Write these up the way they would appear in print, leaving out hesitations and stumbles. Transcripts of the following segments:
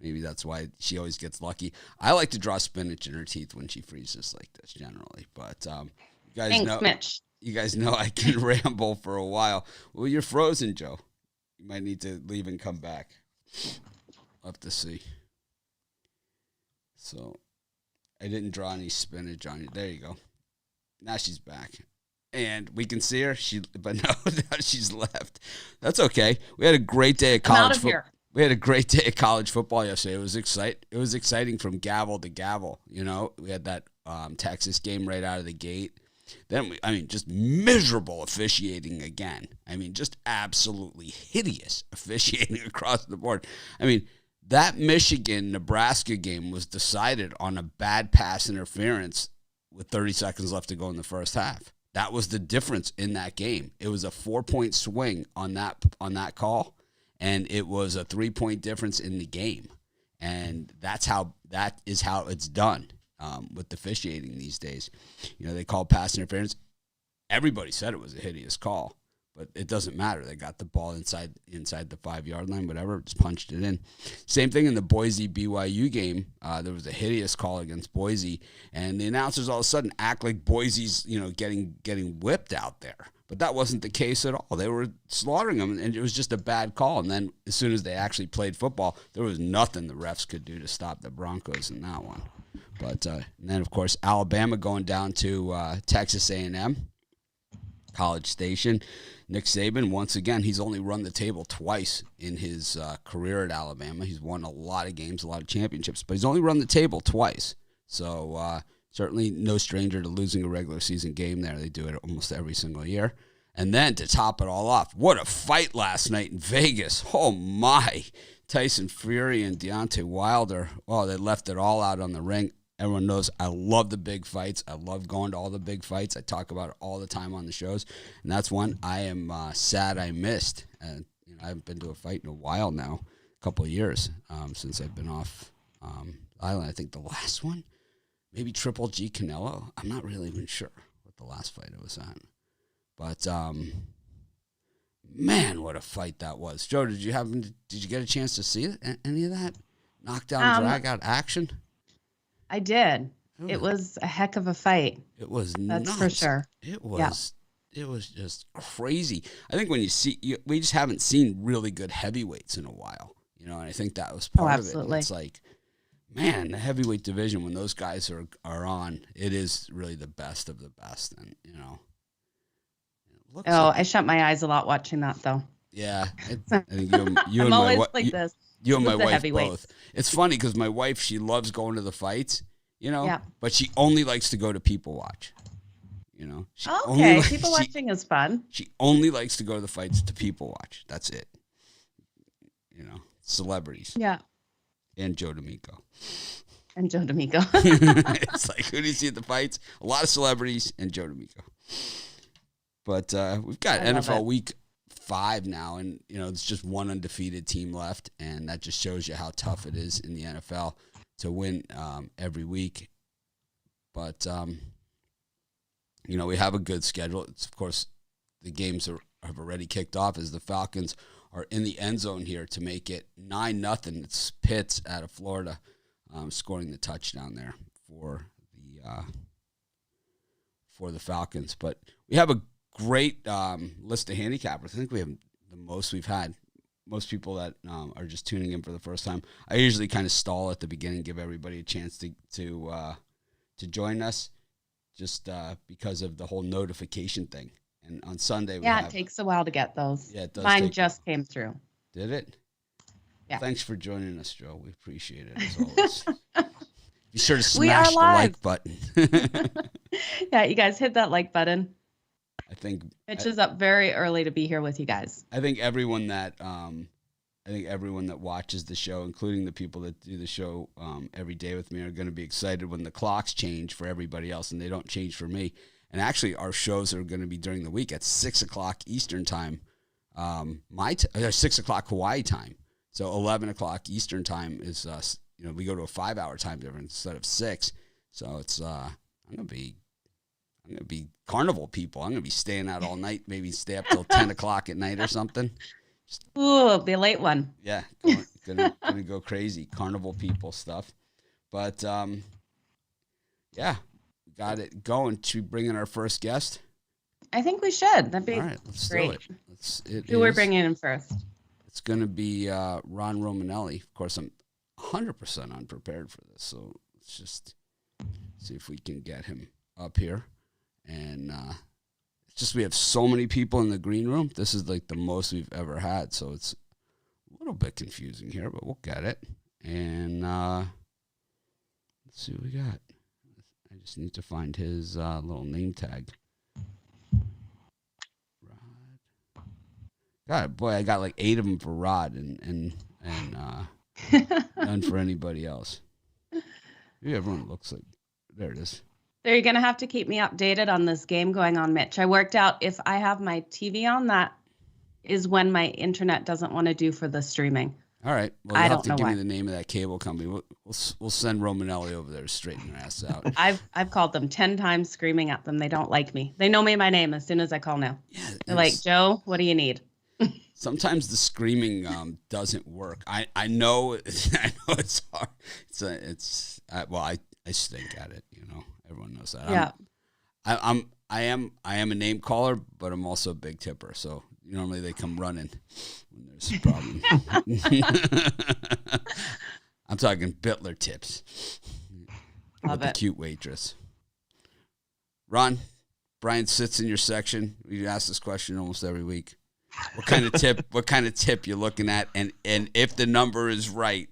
Maybe that's why she always gets lucky. I like to draw spinach in her teeth when she freezes like this generally. But you guys Thanks, know Mitch. you guys know I can ramble for a while. Well, you're frozen, Joe. You might need to leave and come back. We'll have to see. So I didn't draw any spinach on you. There you go. Now she's back. And we can see her. But no, now she's left. That's okay. We had a great day of I'm out college of football. here. We had a great day of college football yesterday. It was exciting from gavel to gavel. You know, we had that Texas game right out of the gate. Then, just miserable officiating again. Just absolutely hideous officiating across the board. That Michigan-Nebraska game was decided on a bad pass interference with 30 seconds left to go in the first half. That was the difference in that game. It was a 4-point swing on that call, and it was a 3-point difference in the game. And that is how it's done with officiating these days. They call pass interference. Everybody said it was a hideous call, but it doesn't matter. They got the ball inside the 5-yard line, whatever, just punched it in. Same thing in the Boise-BYU game. There was a hideous call against Boise, and the announcers all of a sudden act like Boise's, getting whipped out there. But that wasn't the case at all. They were slaughtering them, and it was just a bad call. And then as soon as they actually played football, there was nothing the refs could do to stop the Broncos in that one. But and then, of course, Alabama going down to Texas A&M, College Station. Nick Saban, once again, he's only run the table twice in his career at Alabama. He's won a lot of games, a lot of championships, but he's only run the table twice. So certainly no stranger to losing a regular season game there. They do it almost every single year. And then to top it all off, what a fight last night in Vegas. Oh, my. Tyson Fury and Deontay Wilder. Oh, they left it all out on the ring. Everyone knows I love the big fights. I love going to all the big fights. I talk about it all the time on the shows. And that's one I am sad I missed. I haven't been to a fight in a while now, a couple of years since I've been off island. I think the last one, maybe Triple G Canelo. I'm not really even sure what the last fight I was at. But, man, what a fight that was. Joe, did you get a chance to see any of that? Knockdown, drag-out action? I did. It was a heck of a fight. It was nuts. That's for sure. It was. Yeah. It was just crazy. I think when we just haven't seen really good heavyweights in a while. And I think that was part of it. And it's like, man, the heavyweight division, when those guys are on, it is really the best of the best. And, I shut my eyes a lot watching that, though. Yeah. I think you I'm and always my like this. You and my wife both. It's funny because my wife, she loves going to the fights, but she only likes to go to people watch. People watching is fun. She only likes to go to the fights to people watch. That's it. Celebrities. Yeah. And Joe D'Amico. It's like, who do you see at the fights? A lot of celebrities and Joe D'Amico. But we've got NFL Week 5 now, and it's just one undefeated team left, and that just shows you how tough it is in the NFL to win every week. But we have a good schedule. It's, of course, the games have already kicked off as the Falcons are in the end zone here to make it 9-0. It's Pitts out of Florida scoring the touchdown there for the Falcons. But we have a great list of handicappers. I think we have the most we've had. Most people that are just tuning in for the first time. I usually kind of stall at the beginning, give everybody a chance to join us, just because of the whole notification thing. And on Sunday, it takes a while to get those. Yeah, it does. Mine just came through. Did it? Yeah. Thanks for joining us, Joe. We appreciate it as always. Be sure to smash the like button. Yeah, you guys hit that like button. I think Mitch is up very early to be here with you guys. I think everyone that watches the show, including the people that do the show every day with me, are going to be excited when the clocks change for everybody else and they don't change for me. And actually, our shows are going to be during the week at 6:00 Eastern time, 6:00 Hawaii time. So 11:00 Eastern time is we go to a 5-hour time difference instead of 6. So it's I'm gonna be carnival people. I'm gonna be staying out all night, maybe stay up till 10 o'clock at night or something. Ooh, it'll be a late one. Yeah, gonna go crazy. Carnival people stuff. But yeah, we got it going. To bring in our first guest. I think we should. That'd be all right. Let's great. do it. Who we're bringing in first? It's gonna be Ron Romanelli. Of course, I'm 100% unprepared for this, so let's just see if we can get him up here. And it's just we have so many people in the green room. This is like the most we've ever had, so it's a little bit confusing here, but we'll get it. And let's see what we got. I just need to find his little name tag. Rod. God, boy, I got like 8 of them for Rod and none for anybody else. Maybe everyone looks like, there it is. So you're going to have to keep me updated on this game going on, Mitch. I worked out if I have my TV on, that is when my internet doesn't want to do for the streaming. All right. Well, you have to give me the name of that cable company. We'll send Romanelli over there to straighten their ass out. I've called them 10 times screaming at them. They don't like me. They know me by name as soon as I call now. Yeah, they're like, Joe, what do you need? Sometimes the screaming doesn't work. I know it's hard. I stink at it, you know. Everyone knows that. Yeah. I am a name caller, but I'm also a big tipper. So normally they come running when there's a problem. I'm talking Bitler tips. Love with it. The cute waitress. Ron, Brian sits in your section. We ask this question almost every week. What kind of tip you're looking at, and if the number is right,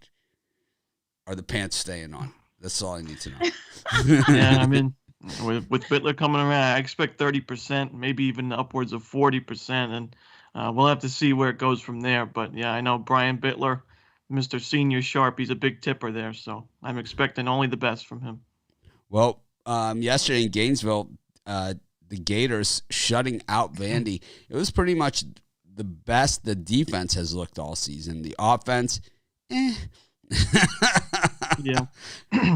are the pants staying on? That's all I need to know. Yeah, I mean, with Bitler coming around, I expect 30%, maybe even upwards of 40%, and we'll have to see where it goes from there. But yeah, I know Brian Bitler, Mr. Senior Sharp, he's a big tipper there, so I'm expecting only the best from him. Well, yesterday in Gainesville, the Gators shutting out Vandy. It was pretty much the best the defense has looked all season. The offense, Yeah.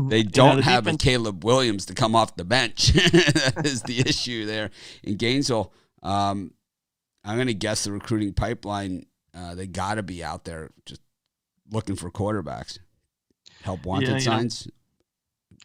They don't have a Caleb Williams to come off the bench. That is the issue there in Gainesville. I'm going to guess the recruiting pipeline, they got to be out there just looking for quarterbacks. Help wanted signs.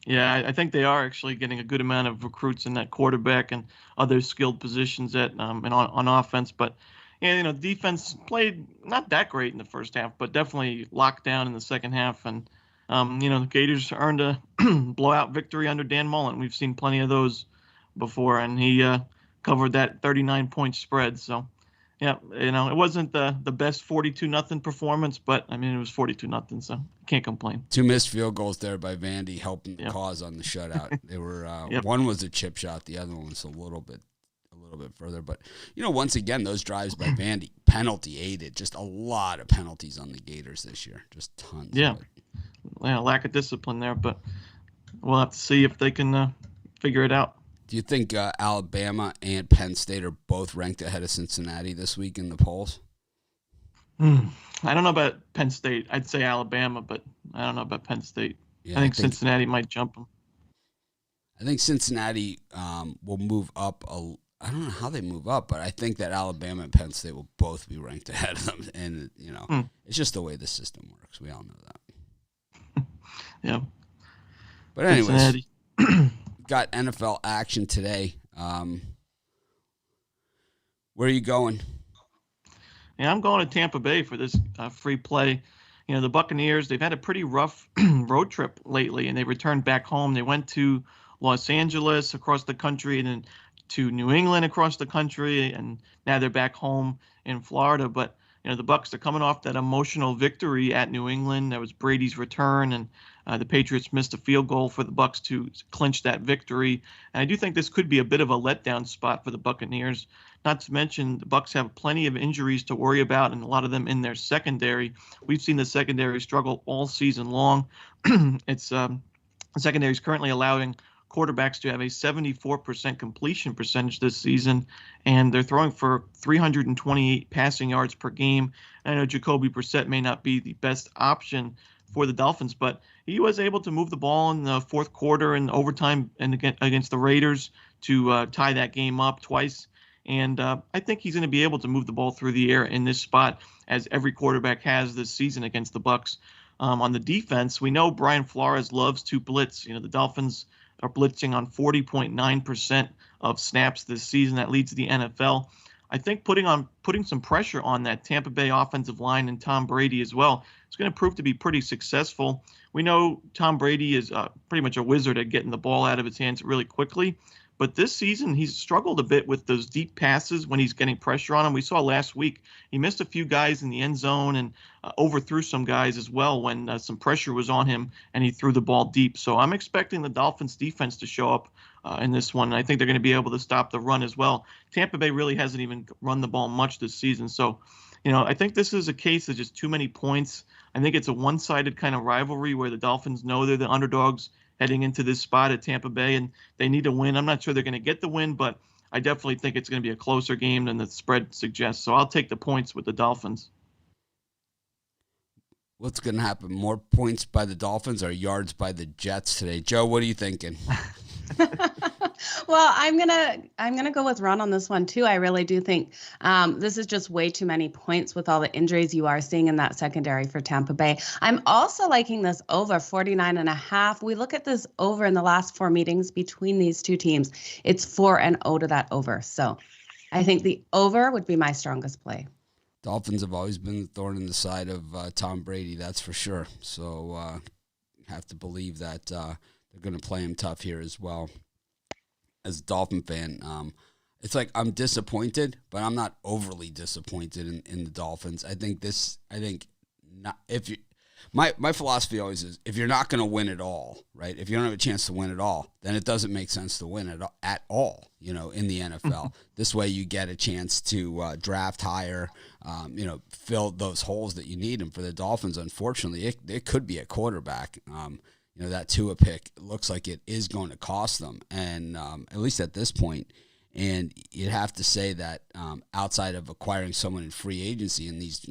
Yeah, I think they are actually getting a good amount of recruits in that quarterback and other skilled positions on offense. But defense played not that great in the first half, but definitely locked down in the second half. And the Gators earned a blowout victory under Dan Mullen. We've seen plenty of those before, and he covered that 39-point spread. So, yeah, it wasn't the best 42-0 performance, but I mean it was 42-0, so can't complain. 2 missed field goals there by Vandy, helping the cause on the shutout. They were one was a chip shot, the other one was a little bit further. But once again, those drives by Vandy, penalty aided. Just a lot of penalties on the Gators this year, just tons. Yeah, lack of discipline there, but we'll have to see if they can figure it out. Do you think Alabama and Penn State are both ranked ahead of Cincinnati this week in the polls? I don't know about Penn State. I'd say Alabama, but I don't know about Penn State. Yeah, I think Cincinnati might jump them. I think Cincinnati will move up. I don't know how they move up, but I think that Alabama and Penn State will both be ranked ahead of them. And, it's just the way the system works. We all know that. Yeah. But anyways, got NFL action today. Where are you going? Yeah, I'm going to Tampa Bay for this free play. The Buccaneers, they've had a pretty rough road trip lately, and they returned back home. They went to Los Angeles across the country and then to New England across the country, and now they're back home in Florida. But the Bucs are coming off that emotional victory at New England. That was Brady's return, and the Patriots missed a field goal for the Bucs to clinch that victory. And I do think this could be a bit of a letdown spot for the Buccaneers. Not to mention the Bucs have plenty of injuries to worry about, and a lot of them in their secondary. We've seen the secondary struggle all season long. The secondary is currently allowing quarterbacks to have a 74% completion percentage this season, and they're throwing for 328 passing yards per game. I know Jacoby Brissett may not be the best option for the Dolphins, but he was able to move the ball in the fourth quarter and overtime and against the Raiders to tie that game up twice. And I think he's going to be able to move the ball through the air in this spot, as every quarterback has this season against the Bucs. On the defense, we know Brian Flores loves to blitz. The Dolphins are blitzing on 40.9% of snaps this season. That leads the NFL. I think putting some pressure on that Tampa Bay offensive line and Tom Brady as well is going to prove to be pretty successful. We know Tom Brady is pretty much a wizard at getting the ball out of his hands really quickly. But this season, he's struggled a bit with those deep passes when he's getting pressure on him. We saw last week he missed a few guys in the end zone and overthrew some guys as well when some pressure was on him and he threw the ball deep. So I'm expecting the Dolphins defense to show up in this one. And I think they're going to be able to stop the run as well. Tampa Bay really hasn't even run the ball much this season. So, I think this is a case of just too many points. I think it's a one-sided kind of rivalry where the Dolphins know they're the underdogs heading into this spot at Tampa Bay, and they need a win. I'm not sure they're going to get the win, but I definitely think it's going to be a closer game than the spread suggests. So I'll take the points with the Dolphins. What's going to happen? More points by the Dolphins or yards by the Jets today? Joe, what are you thinking? Well, I'm gonna go with Ron on this one too. I really do think this is just way too many points with all the injuries you are seeing in that secondary for Tampa Bay. I'm also liking this over 49.5. We look at this over in the last 4 meetings between these two teams. It's 4-0 to that over. So I think the over would be my strongest play. Dolphins have always been the thorn in the side of Tom Brady, that's for sure. So have to believe that they're going to play him tough here as well. As a Dolphin fan, it's like I'm disappointed, but I'm not overly disappointed in the Dolphins. My philosophy always is if you're not going to win it all, right? If you don't have a chance to win it all, then it doesn't make sense to win it at all, in the NFL. This way you get a chance to draft higher, fill those holes that you need. And for the Dolphins, unfortunately, it could be a quarterback. That Tua pick looks like it is going to cost them, and at least at this point. And you'd have to say that outside of acquiring someone in free agency, and these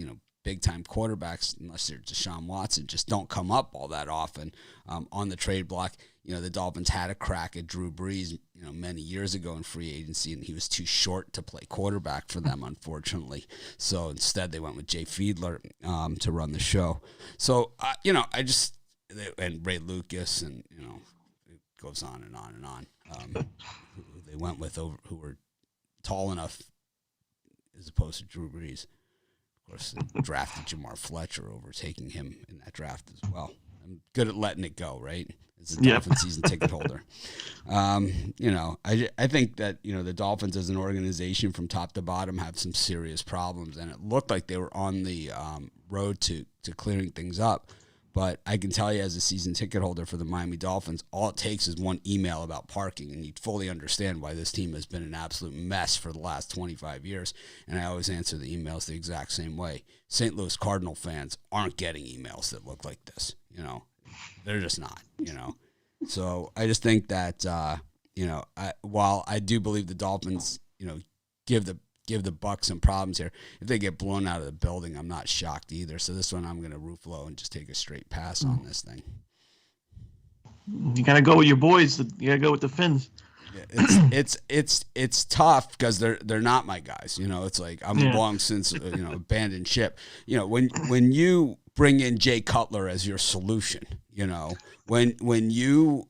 big-time quarterbacks, unless they're Deshaun Watson, just don't come up all that often on the trade block. The Dolphins had a crack at Drew Brees, many years ago in free agency, and he was too short to play quarterback for them, unfortunately. So instead, they went with Jay Fiedler to run the show. So, and Ray Lucas, and it goes on and on and on. Who they went with who were tall enough, as opposed to Drew Brees. Of course, they drafted Jamar Fletcher, overtaking him in that draft as well. I'm good at letting it go, right? As a Dolphin season ticket holder. I think that the Dolphins as an organization from top to bottom have some serious problems, and it looked like they were on the road to clearing things up. But I can tell you as a season ticket holder for the Miami Dolphins, all it takes is one email about parking, and you'd fully understand why this team has been an absolute mess for the last 25 years. And I always answer the emails the exact same way. St. Louis Cardinal fans aren't getting emails that look like this. They're just not, So I just think that, while I do believe the Dolphins, give the Bucs some problems here. If they get blown out of the building, I'm not shocked either. So this one, I'm going to Ruffolo and just take a straight pass on this thing. You got to go with your boys. You got to go with the Finns. Yeah, it's tough because they're not my guys. It's like I'm long since abandoned ship. When you bring in Jay Cutler as your solution, when you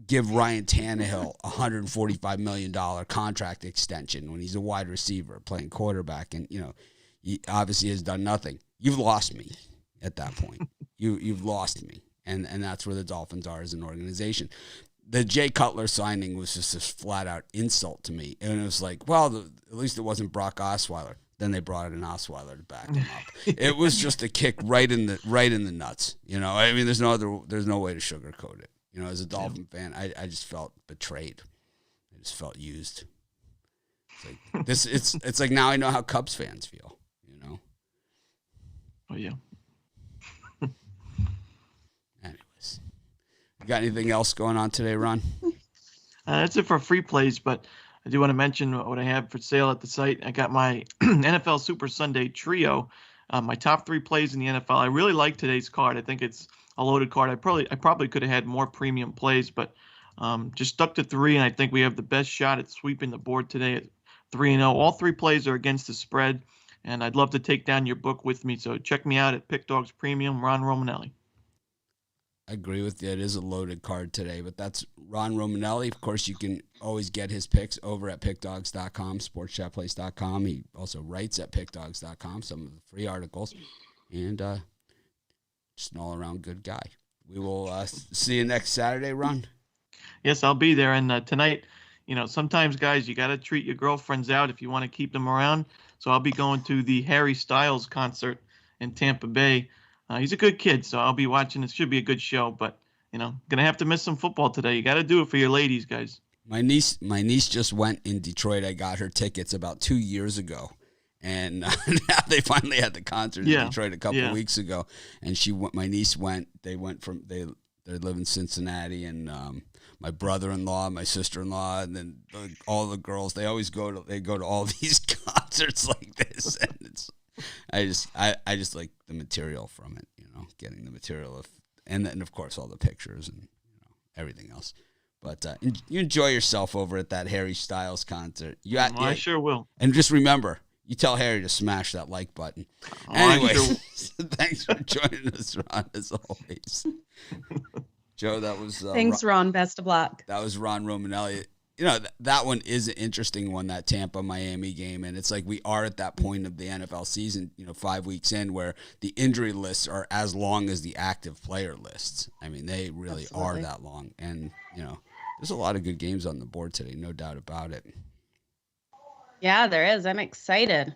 give Ryan Tannehill a $145 million contract extension when he's a wide receiver playing quarterback, and he obviously has done nothing. You've lost me at that point. You've lost me, and that's where the Dolphins are as an organization. The Jay Cutler signing was just a flat out insult to me, and it was like, well, at least it wasn't Brock Osweiler. Then they brought in Osweiler to back him up. It was just a kick right in the nuts. There's no way to sugarcoat it. As a Dolphin fan, I just felt betrayed. I just felt used. It's like it's like now I know how Cubs fans feel. Oh yeah. Anyways, you got anything else going on today, Ron? That's it for free plays, but I do want to mention what I have for sale at the site. I got my NFL Super Sunday Trio, my top 3 plays in the NFL. I really like today's card. I think it's a loaded card. I probably could have had more premium plays, but just stuck to 3, and I think we have the best shot at sweeping the board today at 3-0. All three plays are against the spread, and I'd love to take down your book with me. So check me out at Pick Dogs Premium, Ron Romanelli. I agree with you. It is a loaded card today, but that's Ron Romanelli. Of course, you can always get his picks over at pickdogs.com, sportschatplace.com. He also writes at pickdogs.com, some of the free articles, and just an all-around good guy. We will see you next Saturday, Ron. Yes, I'll be there. And tonight, sometimes, guys, you got to treat your girlfriends out if you want to keep them around. So I'll be going to the Harry Styles concert in Tampa Bay. He's a good kid, so I'll be watching. It should be a good show, but, going to have to miss some football today. You got to do it for your ladies, guys. My niece just went in Detroit. I got her tickets about 2 years ago. And now they finally had the concert in Detroit a couple of weeks ago. And my niece went. They live in Cincinnati, and my brother-in-law, my sister-in-law, and then all the girls. They always go to all these concerts like this, and I just like the material from it, getting the material and then of course all the pictures and everything else. But you enjoy yourself over at that Harry Styles concert. I sure will. And just remember, you tell Harry to smash that like button. Anyway, thanks for joining us, Ron, as always. Joe, that was thanks, Ron. Best of luck. That was Ron Romanelli. That one is an interesting one, that Tampa-Miami game, and it's like we are at that point of the NFL season, 5 weeks in, where the injury lists are as long as the active player lists. I mean, they really are that long, and, there's a lot of good games on the board today, no doubt about it. Yeah, there is. I'm excited.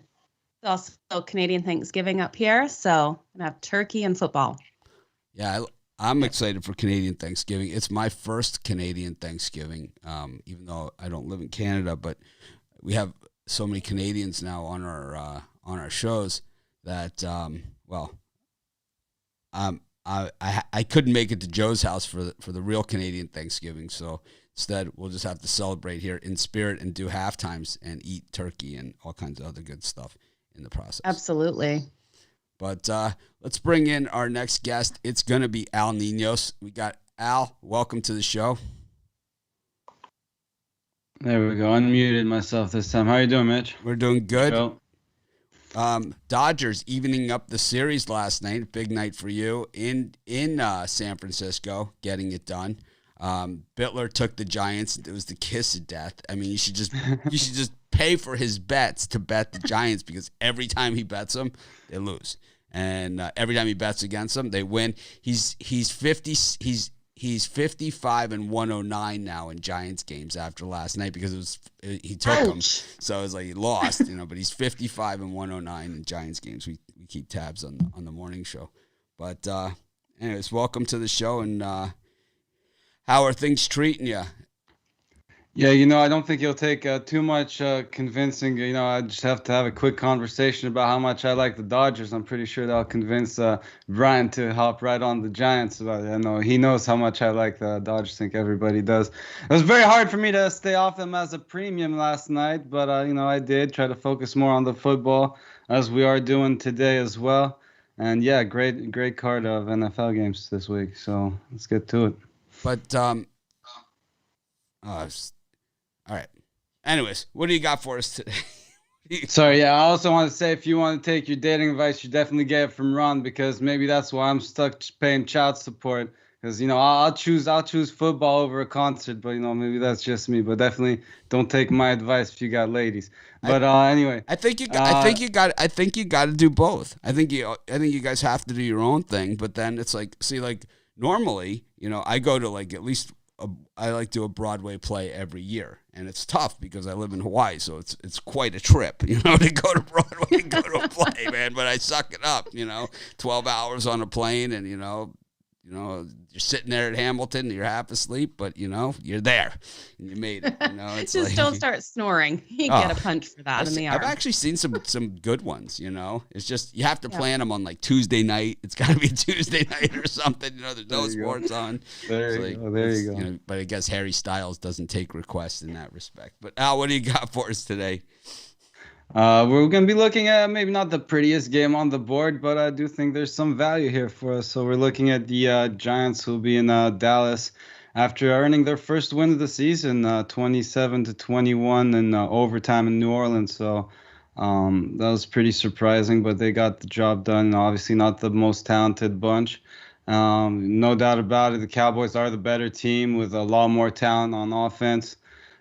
It's also Canadian Thanksgiving up here, so I'm going to have turkey and football. Yeah, I'm excited for Canadian Thanksgiving. It's my first Canadian Thanksgiving, even though I don't live in Canada. But we have so many Canadians now on our shows that I couldn't make it to Joe's house for the real Canadian Thanksgiving. So instead, we'll just have to celebrate here in spirit and do half times and eat turkey and all kinds of other good stuff in the process. Absolutely. But let's bring in our next guest. It's going to be Al Ninos. We got Al. Welcome to the show. There we go. Unmuted myself this time. How are you doing, Mitch? We're doing good. Dodgers evening up the series last night. Big night for you in San Francisco, getting it done. Bitler took the Giants. It was the kiss of death. I mean, you should just pay for his bets to bet the Giants, because every time he bets them, they lose. And every time he bets against them, they win. He's 55 and 109 now in Giants games after last night, because he took them. So it was like he lost, but he's 55 and 109 in Giants games. We keep tabs on the morning show. But anyways, welcome to the show, and how are things treating you? Yeah, I don't think you'll take too much convincing. I just have to have a quick conversation about how much I like the Dodgers. I'm pretty sure that'll convince Brian to hop right on the Giants. But I know he knows how much I like the Dodgers. I think everybody does. It was very hard for me to stay off them as a premium last night, but I did try to focus more on the football, as we are doing today as well. And yeah, great card of NFL games this week. So let's get to it. But all right. Anyways, what do you got for us today? Sorry, yeah. I also want to say, if you want to take your dating advice, you definitely get it from Ron, because maybe that's why I'm stuck paying child support. Because I'll choose football over a concert, but maybe that's just me. But definitely don't take my advice if you got ladies. But anyway, I think you got to do both. I think you guys have to do your own thing. But then it's like, normally, I go to at least. I like to do a Broadway play every year, and it's tough because I live in Hawaii, so it's quite a trip, to go to Broadway and go to a play, man. But I suck it up, 12 hours on a plane, and you're sitting there at Hamilton, and you're half asleep, but you're there, and you made it. It's just don't start snoring. You get a punch for that in the arm. I've actually seen some good ones. It's just you have to plan them on Tuesday night. It's got to be a Tuesday night or something. There's no sports on. There you go. But I guess Harry Styles doesn't take requests in that respect. But Al, what do you got for us today? We're going to be looking at maybe not the prettiest game on the board, but I do think there's some value here for us. So we're looking at the Giants, who will be in Dallas, after earning their first win of the season, 27-21 in overtime in New Orleans. So that was pretty surprising, but they got the job done. Obviously, not the most talented bunch. No doubt about it. The Cowboys are the better team with a lot more talent on offense.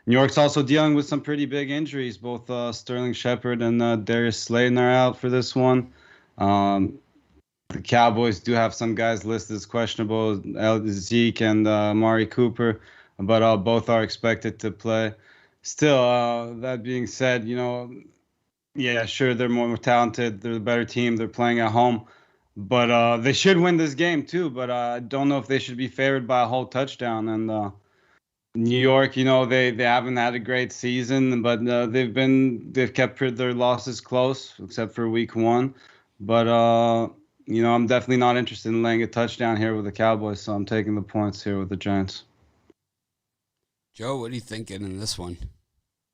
New York's also dealing with some pretty big injuries. Both Sterling Shepard and Darius Slayton are out for this one. The Cowboys do have some guys listed as questionable, Zeke and Amari Cooper, but both are expected to play. Still, that being said, yeah, sure, they're more talented. They're the better team. They're playing at home. But they should win this game, too. But I don't know if they should be favored by a whole touchdown. And New York, they haven't had a great season, but they've kept their losses close, except for week 1. But I'm definitely not interested in laying a touchdown here with the Cowboys, so I'm taking the points here with the Giants. Joe, what are you thinking in this one?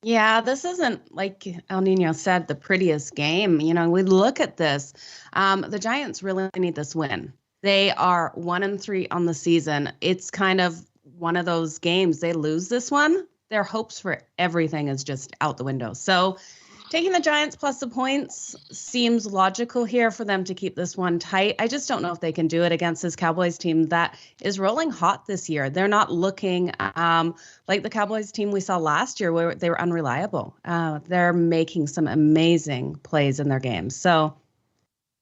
Yeah, this isn't, like El Nino said, the prettiest game. We look at this. The Giants really need this win. They are 1-3 on the season. It's kind of one of those games. They lose this one, their hopes for everything is just out the window. So taking the Giants plus the points seems logical here for them to keep this one tight. I just don't know if they can do it against this Cowboys team that is rolling hot this year. They're not looking like the Cowboys team we saw last year where they were unreliable. They're making some amazing plays in their games. So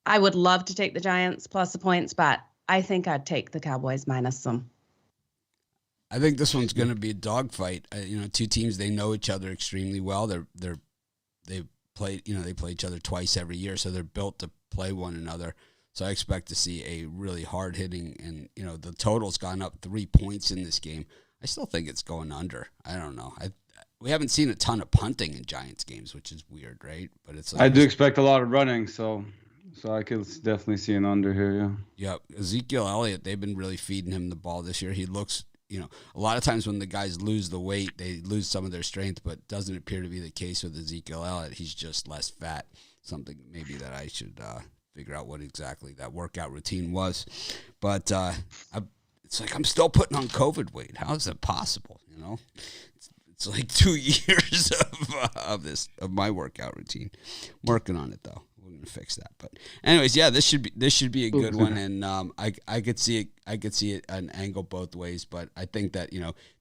I would love to take the Giants plus the points, but I think I'd take the Cowboys minus them. I think this one's going to be a dogfight. Two teams, they know each other extremely well. They play each other twice every year, so they're built to play one another. So I expect to see a really hard hitting, and the total's gone up 3 points in this game. I still think it's going under. I don't know. We haven't seen a ton of punting in Giants games, which is weird, right? But it's like, I do expect a lot of running, so I could definitely see an under here. Yeah. Yeah, Ezekiel Elliott, they've been really feeding him the ball this year. He looks. A lot of times when the guys lose the weight, they lose some of their strength, but doesn't appear to be the case with Ezekiel Elliott. He's just less fat. Something maybe that I should figure out what exactly that workout routine was. But it's like I'm still putting on COVID weight. How is that possible? It's like 2 years of my workout routine. I'm working on it though. We're gonna fix that. But anyways, yeah, this should be a good one, and I could see it an angle both ways. But I think that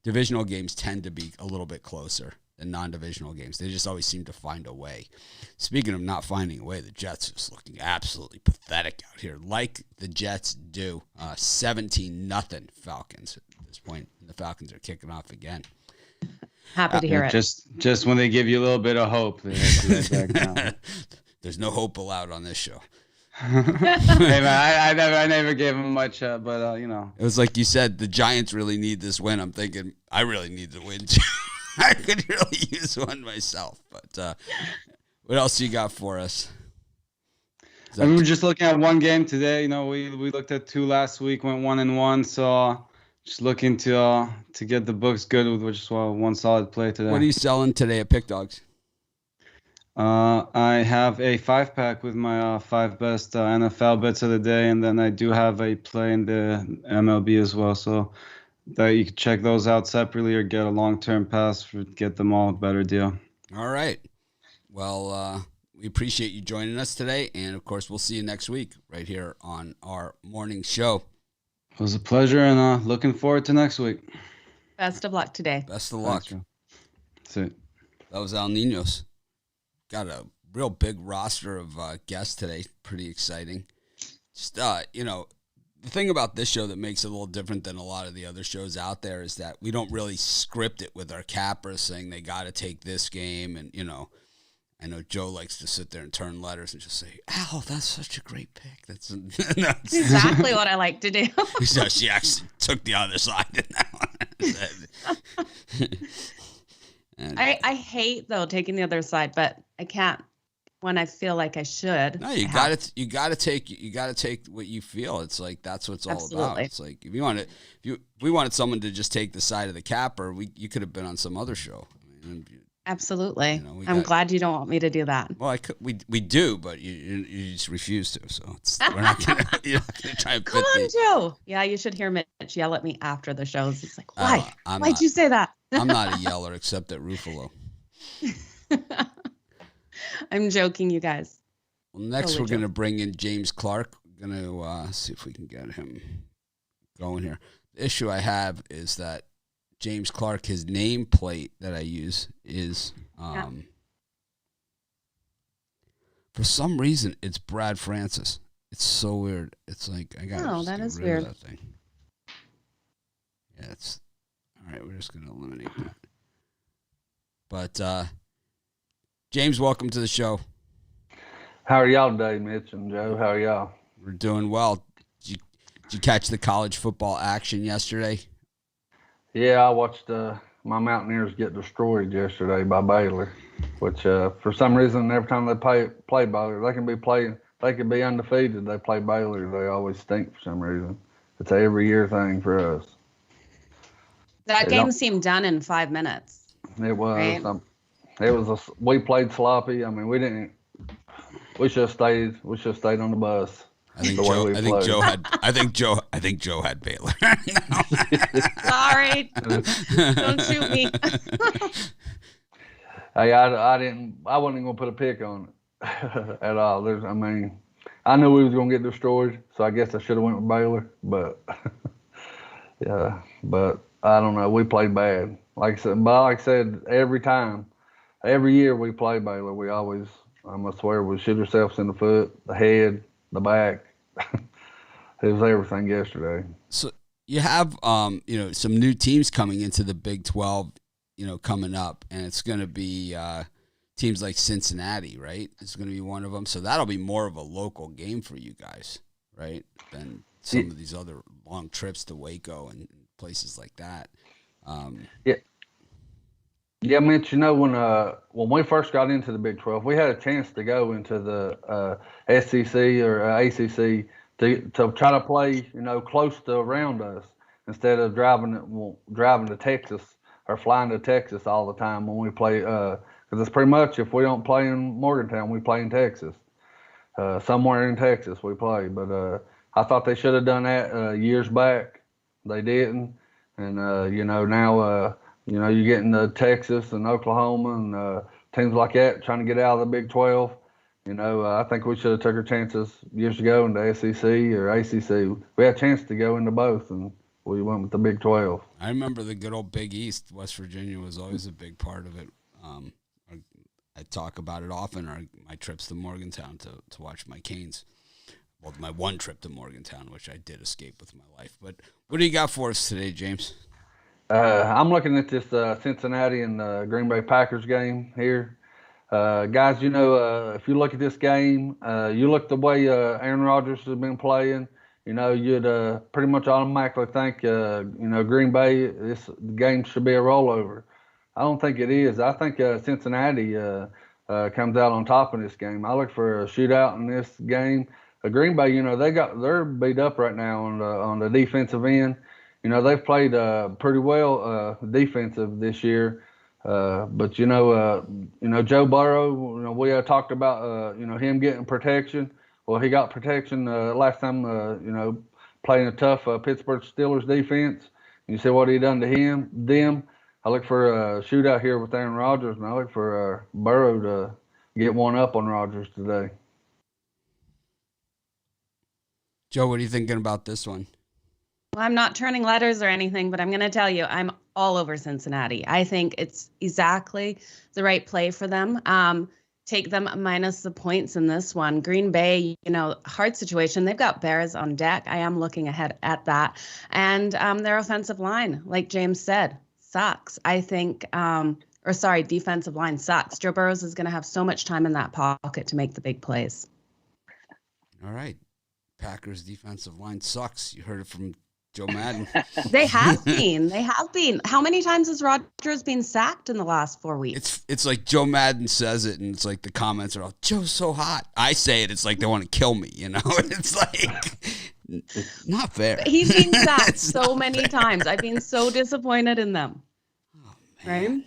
divisional games tend to be a little bit closer than non-divisional games. They just always seem to find a way. Speaking of not finding a way, the Jets are just looking absolutely pathetic out here, like the Jets do. 17-0 Falcons at this point. And the Falcons are kicking off again. Happy to hear it. Just when they give you a little bit of hope, they have to let back down. There's no hope allowed on this show. Hey man, I never gave them much, but it was like you said, the Giants really need this win. I'm thinking I really need to win too. I could really use one myself. But what else you got for us? We were just looking at one game today. We looked at 2 last week, went 1-1. So just looking to get the books good with just one solid play today. What are you selling today at Pick Dogs? I have a 5-pack with my 5 best NFL bets of the day, and then I do have a play in the MLB as well. So that you can check those out separately or get a long-term pass for get them all a better deal. All right. Well, we appreciate you joining us today, and of course, we'll see you next week right here on our morning show. It was a pleasure, and looking forward to next week. Best of luck today. Best of luck. That's it. That was Al Ninos. Got a real big roster of guests today. Pretty exciting. Just, the thing about this show that makes it a little different than a lot of the other shows out there is that we don't really script it with our cappers saying they got to take this game. And, I know Joe likes to sit there and turn letters and just say, Al, that's such a great pick. That's exactly what I like to do. She actually took the other side in that one. And, I hate though taking the other side, but I can't when I feel like I should. No, you got to take what you feel. It's like that's what it's all about. It's like if we wanted someone to just take the side of the capper, you could have been on some other show. I mean, Absolutely. You know, I'm glad you don't want me to do that. Well, we do, but you just refuse to. So we're not gonna. You're not gonna try and Come fit on, me. Joe. Yeah, you should hear Mitch yell at me after the shows. He's like, "Why? Why'd you say that?" I'm not a yeller except at Ruffolo. I'm joking, you guys. Well, next we're going to bring in James Clark. We're going to see if we can get him going here. The issue I have is that James Clark, his nameplate that I use is, for some reason, it's Brad Francis. It's so weird. It's like, I got to that is rid weird. of that thing. Yeah, it's, all right, we're just going to eliminate that. But, James, welcome to the show. How are y'all today, Mitch and Joe? How are y'all? We're doing well. Did you catch the college football action yesterday? Yeah, I watched my Mountaineers get destroyed yesterday by Baylor, which for some reason every time they play Baylor, they can be undefeated. They play Baylor, they always stink for some reason. It's an every year thing for us. That game seemed done in 5 minutes. It was. Right? We played sloppy. I mean, we should have stayed on the bus. I think Joe had Baylor. Sorry. Don't shoot me. Hey, I wasn't gonna put a pick on it at all. I knew we was gonna get destroyed, so I guess I should have went with Baylor. But yeah, but I don't know. We played bad. Like I said, every year we play Baylor, we always, I swear, we shoot ourselves in the foot, the head, the back. It was everything yesterday. So you have, some new teams coming into the Big 12, coming up, and it's going to be teams like Cincinnati, right? It's going to be one of them. So that'll be more of a local game for you guys, right? Than some of these other long trips to Waco and places like that. Yeah, Mitch, when we first got into the Big 12, we had a chance to go into the SEC or ACC to try to play, close to around us instead of driving to Texas or flying to Texas all the time when we play. Because it's pretty much, if we don't play in Morgantown, we play in Texas. Somewhere in Texas we play. But I thought they should have done that years back. They didn't. And, now you get into Texas and Oklahoma and teams like that trying to get out of the Big 12. I think we should have took our chances years ago in the SEC or ACC. We had a chance to go into both, and we went with the Big 12. I remember the good old Big East. West Virginia was always a big part of it. I talk about it often, or my trips to Morgantown to watch my Canes. Well, my one trip to Morgantown, which I did escape with my life. But what do you got for us today, James? I'm looking at this Cincinnati and Green Bay Packers game here. Guys, if you look at this game, you look the way Aaron Rodgers has been playing, you'd pretty much automatically think, Green Bay, this game should be a rollover. I don't think it is. I think Cincinnati comes out on top in this game. I look for a shootout in this game. Green Bay, they're beat up right now on the defensive end. They've played pretty well defensive this year. But Joe Burrow, we talked about, him getting protection. Well, he got protection last time, playing a tough Pittsburgh Steelers defense. You see what he done to them. I look for a shootout here with Aaron Rodgers, and I look for Burrow to get one up on Rodgers today. Joe, what are you thinking about this one? Well, I'm not turning letters or anything, but I'm going to tell you, I'm all over Cincinnati. I think it's exactly the right play for them. Take them minus the points in this one. Green Bay, hard situation. They've got Bears on deck. I am looking ahead at that. And their offensive line, like James said, sucks. I think, defensive line sucks. Joe Burrows is going to have so much time in that pocket to make the big plays. All right. Packers defensive line sucks. You heard it from Joe Madden. They have been. How many times has Rodgers been sacked in the last 4 weeks? It's like Joe Madden says it, and it's like the comments are all, Joe's so hot. I say it, it's like they want to kill me, It's like, not fair. He's been sacked so many times. I've been so disappointed in them. Oh, man. Right?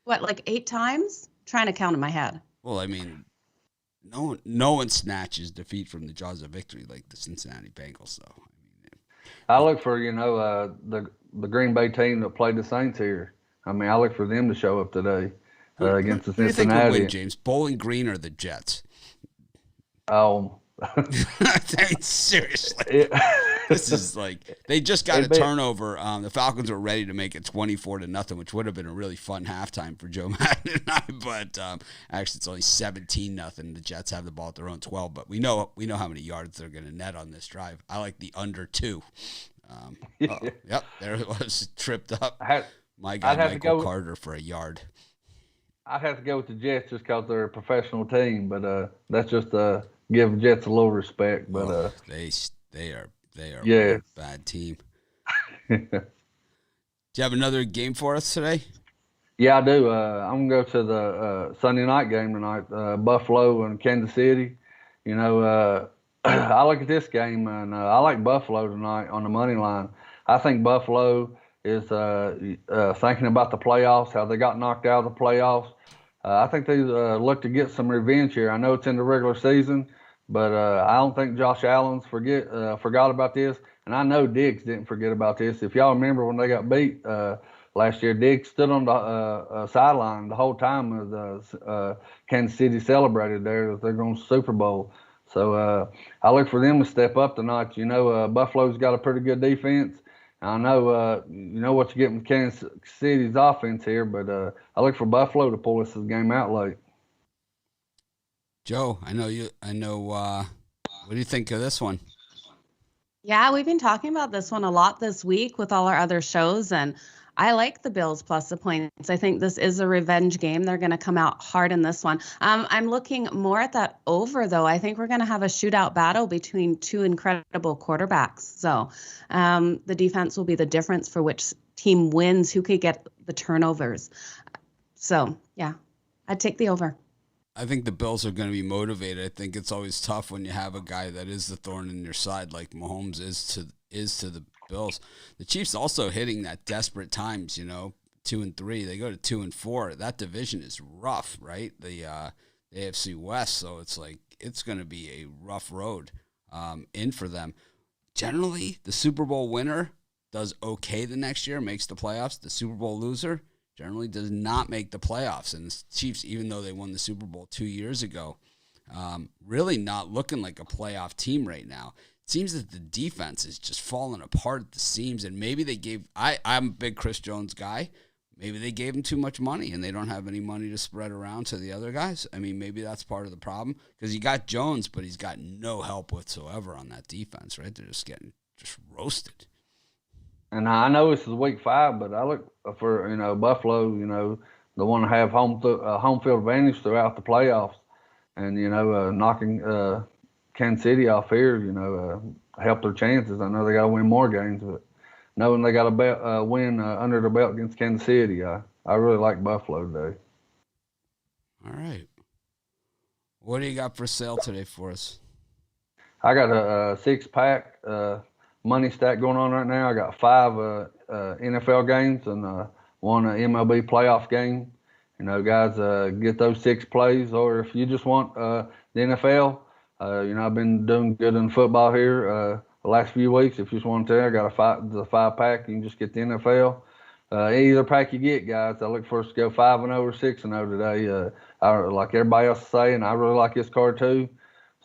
What, like 8 times? Trying to count in my head. Well, I mean, no one snatches defeat from the jaws of victory like the Cincinnati Bengals, though. I look for the Green Bay team that played the Saints here. I mean, I look for them to show up today against the Who do you think will Cincinnati. win, James? Bowling Green or the Jets? Seriously. This is like they just got a turnover. The Falcons were ready to make it 24-0, which would have been a really fun halftime for Joe Madden and I. But actually, it's only 17-0. The Jets have the ball at their own 12. But we know how many yards they're going to net on this drive. I like the under 2. Yep, there it was, tripped up. My guy Michael Carter for a yard. I'd have to go with the Jets just because they're a professional team, but that's just give the Jets a little respect. But they are yeah. a bad team. Do you have another game for us today? Yeah, I do. I'm gonna go to the Sunday night game tonight, Buffalo and Kansas City. You know, I look at this game and I like Buffalo tonight on the money line. I think Buffalo is thinking about the playoffs, how they got knocked out of the playoffs. I think they look to get some revenge here. I know it's in the regular season, but I don't think Josh Allen's forgot about this. And I know Diggs didn't forget about this. If y'all remember when they got beat last year, Diggs stood on the sideline the whole time as Kansas City celebrated there that they're going to the Super Bowl. So I look for them to step up tonight. You know, Buffalo's got a pretty good defense. I know you know what you get with Kansas City's offense here, but I look for Buffalo to pull this game out late. Joe, I know you. I know. What do you think of this one? Yeah, we've been talking about this one a lot this week with all our other shows, and I like the Bills plus the points. I think this is a revenge game. They're going to come out hard in this one. I'm looking more at that over, though. I think we're going to have a shootout battle between 2 incredible quarterbacks. So the defense will be the difference for which team wins, who could get the turnovers. So, yeah, I'd take the over. I think the Bills are going to be motivated. I think it's always tough when you have a guy that is the thorn in your side like Mahomes is to the Bills. The Chiefs also hitting that desperate times, 2-3. They go to 2-4. That division is rough, right? The AFC West. So it's like it's going to be a rough road in for them. Generally, the Super Bowl winner does okay the next year, makes the playoffs. The Super Bowl loser generally does not make the playoffs. And the Chiefs, even though they won the Super Bowl 2 years ago, really not looking like a playoff team right now. Seems that the defense is just falling apart at the seams, and maybe they gave I'm a big Chris Jones guy. Maybe they gave him too much money, and they don't have any money to spread around to the other guys. I mean, maybe that's part of the problem because you got Jones, but he's got no help whatsoever on that defense, right? They're just getting roasted. And I know this is week 5, but I look for Buffalo, the one to have home field advantage throughout the playoffs, and knocking Kansas City off here, help their chances. I know they got to win more games, but knowing they got to win under the belt against Kansas City, I really like Buffalo today. All right. What do you got for sale today for us? I got a 6-pack money stack going on right now. I got 5 NFL games and 1 MLB playoff game. Guys, get those 6 plays, or if you just want the NFL, I've been doing good in football here the last few weeks. If you just want to, I got the 5-pack. You can just get the NFL. Either pack you get, guys. I look for us to go 5-0 or 6-0 today. I like everybody else is saying, I really like this card too.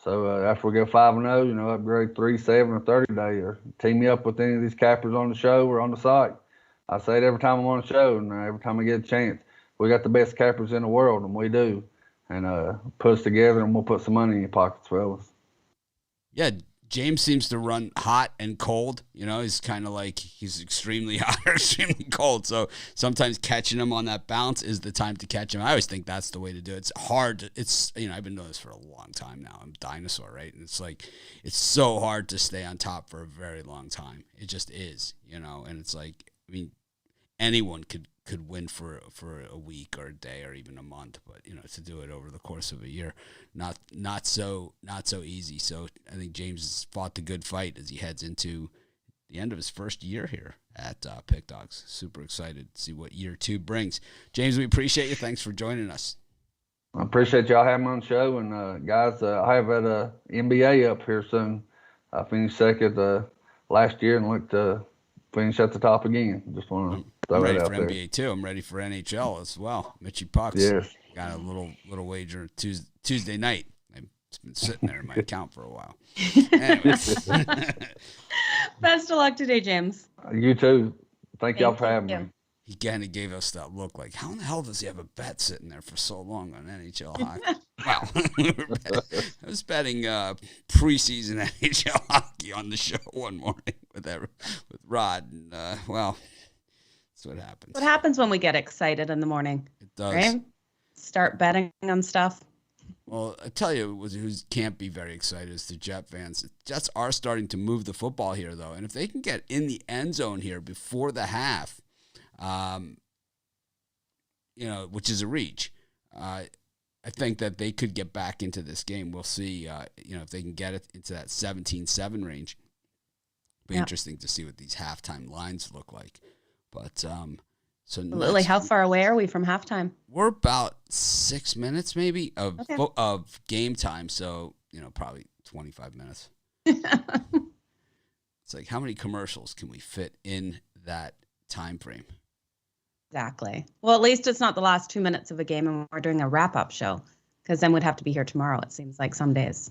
So after we go 5-0, upgrade 3, 7, or 30 today, or team me up with any of these cappers on the show or on the site. I say it every time I'm on the show, and every time I get a chance. We got the best cappers in the world, and we do. And put us together, and we'll put some money in your pockets, fellas. Yeah, James seems to run hot and cold. He's kind of like he's extremely hot or extremely cold. So sometimes catching him on that bounce is the time to catch him. I always think that's the way to do it. It's hard. I've been doing this for a long time now. I'm a dinosaur, right? And it's like it's so hard to stay on top for a very long time. It just is, And it's like, anyone could win for a week or a day or even a month, but to do it over the course of a year, not so easy. So I think James has fought the good fight as he heads into the end of his first year here at Pick Dogs. Super excited to see what year 2 brings. James, we appreciate you. Thanks for joining us. I appreciate y'all having me on the show. And guys, I have at NBA up here soon. I finished second last year and look to finish at the top again. Just want to throw I'm ready that out for there. NBA too. I'm ready for NHL as well. Mitchie Pucks. Yes. Got a little wager Tuesday night. It's been sitting there in my account for a while. Anyways. Best of luck today, James. You too. Thank y'all for having me. He kind of gave us that look like, how in the hell does he have a bet sitting there for so long on NHL hockey? Well, I was betting preseason NHL hockey on the show one morning with Rod. And, well, that's what happens. What happens when we get excited in the morning? It does. Right? Start betting on stuff. Well, I tell you who can't be very excited is the Jet fans. The Jets are starting to move the football here, though. And if they can get in the end zone here before the half, which is a reach, I think that they could get back into this game. We'll see, if they can get it into that 17-7 range. Be interesting to see what these halftime lines look like. But so Lily, how far away are we from halftime? We're about 6 minutes maybe of game time. So, probably 25 minutes. It's like, how many commercials can we fit in that time frame? Exactly. Well, at least it's not the last 2 minutes of a game and we're doing a wrap-up show, because then we'd have to be here tomorrow, it seems like some days.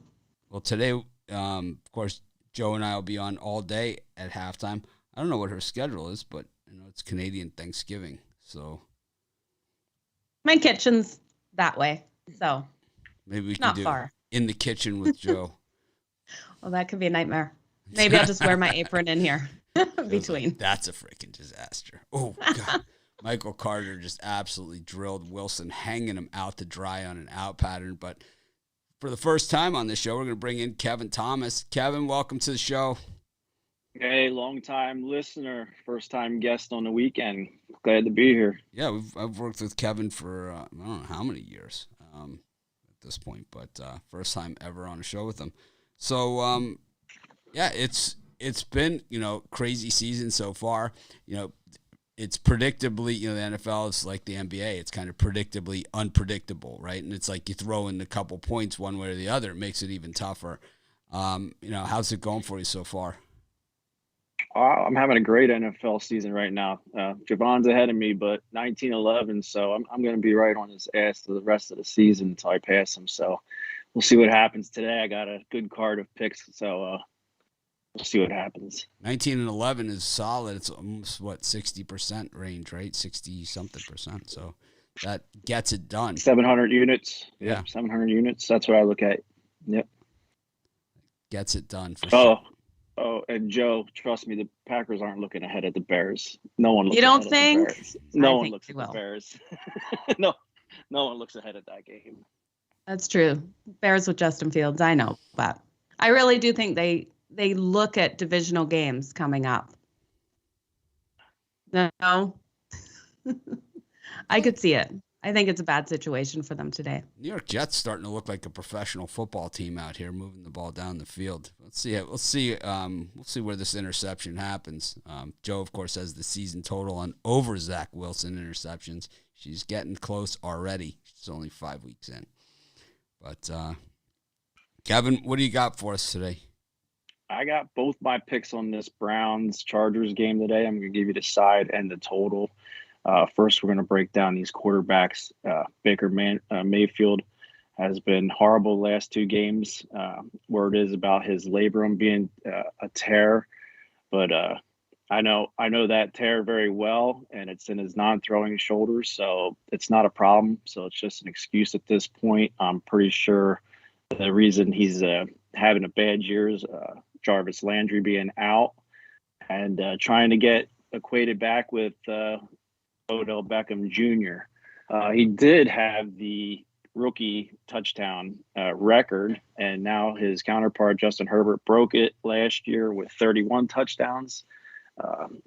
Well, today, of course, Joe and I will be on all day at halftime. I don't know what her schedule is, but it's Canadian Thanksgiving, so my kitchen's that way, so maybe we can not do far. In the kitchen with Joe. Well, that could be a nightmare. Maybe I'll just wear my apron in here between. Like, that's a freaking disaster. Oh, God. Michael Carter just absolutely drilled Wilson, hanging him out to dry on an out pattern. But for the first time on this show, we're going to bring in Kevin Thomas. Kevin, welcome to the show. Hey, long-time listener, first-time guest on the weekend. Glad to be here. Yeah, I've worked with Kevin for I don't know how many years at this point, but first time ever on a show with him. So, it's been, crazy season so far. It's predictably, the NFL is like the NBA. It's kind of predictably unpredictable, right? And it's like you throw in a couple points one way or the other. It makes it even tougher. How's it going for you so far? I'm having a great NFL season right now. Jovan's ahead of me, but 19-11, so I'm going to be right on his ass for the rest of the season until I pass him. So we'll see what happens today. I got a good card of picks, so we'll see what happens. 19-11 is solid. It's almost 60% range, right? 60-something%. So that gets it done. 700 units. Yeah, 700 units. That's what I look at. Yep. Gets it done for sure. Oh, and Joe, trust me, the Packers aren't looking ahead of the Bears. No one looks. You don't ahead of the think? Bears. No I one think looks they at the will. Bears. No one looks ahead of that game. That's true. Bears with Justin Fields, I know, but I really do think they look at divisional games coming up. No, I could see it. I think it's a bad situation for them today. New York Jets starting to look like a professional football team out here, moving the ball down the field. Let's see. We'll see where this interception happens. Joe, of course, has the season total on over Zach Wilson interceptions. She's getting close already. She's only 5 weeks in. But Kevin, what do you got for us today? I got both my picks on this Browns-Chargers game today. I'm going to give you the side and the total. First, we're going to break down these quarterbacks. Baker Mayfield has been horrible the last 2 games. Word is about his labrum being a tear, but I know that tear very well, and it's in his non-throwing shoulders, so it's not a problem. So it's just an excuse at this point. I'm pretty sure the reason he's having a bad year is Jarvis Landry being out and trying to get acquainted back with Odell Beckham Jr. He did have the rookie touchdown record, and now his counterpart Justin Herbert broke it last year with 31 touchdowns.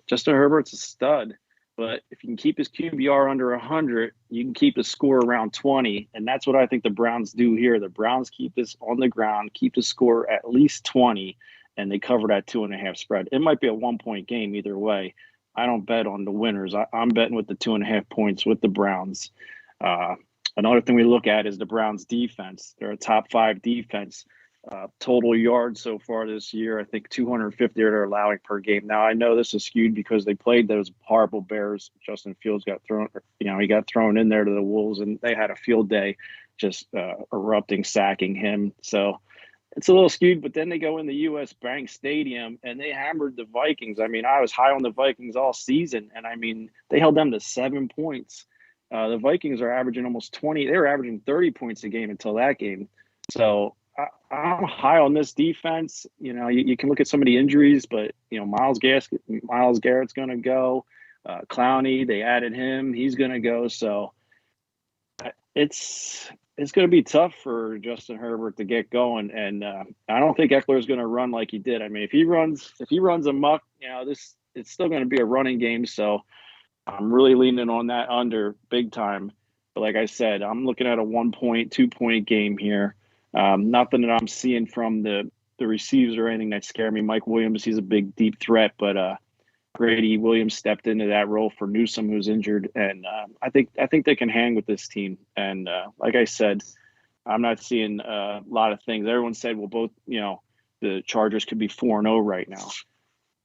Justin Herbert's a stud, but if you can keep his QBR under 100, you can keep the score around 20, and that's what I think the Browns do here. The Browns keep this on the ground, keep the score at least 20, and they cover that 2.5 spread. It might be a 1-point game either way. I don't bet on the winners. I'm betting with the 2.5 points with the Browns. Another thing we look at is the Browns defense. They're a top 5 defense. Total yards so far this year, I think 250 they're allowing per game. Now, I know this is skewed because they played those horrible Bears. Justin Fields got thrown, he got thrown in there to the Wolves, and they had a field day just erupting, sacking him. So it's a little skewed, but then they go in the U.S. Bank Stadium and they hammered the Vikings. I mean, I was high on the Vikings all season, and I mean, they held them to 7 points. The Vikings are averaging almost 20. They were averaging 30 points a game until that game. So I'm high on this defense. You can look at some of the injuries, but Myles Garrett's going to go. Clowney, they added him. He's going to go. So it's going to be tough for Justin Herbert to get going. And I don't think Eckler is going to run like he did. I mean, if he runs amok, it's still going to be a running game. So I'm really leaning on that under big time. But like I said, I'm looking at a 1-point, 2-point game here. Nothing that I'm seeing from the receivers or anything that scare me. Mike Williams, he's a big, deep threat, but Grady Williams stepped into that role for Newsome, who's injured, and I think they can hang with this team. And like I said, I'm not seeing a lot of things. Everyone said, well, both the Chargers could be 4-0 right now.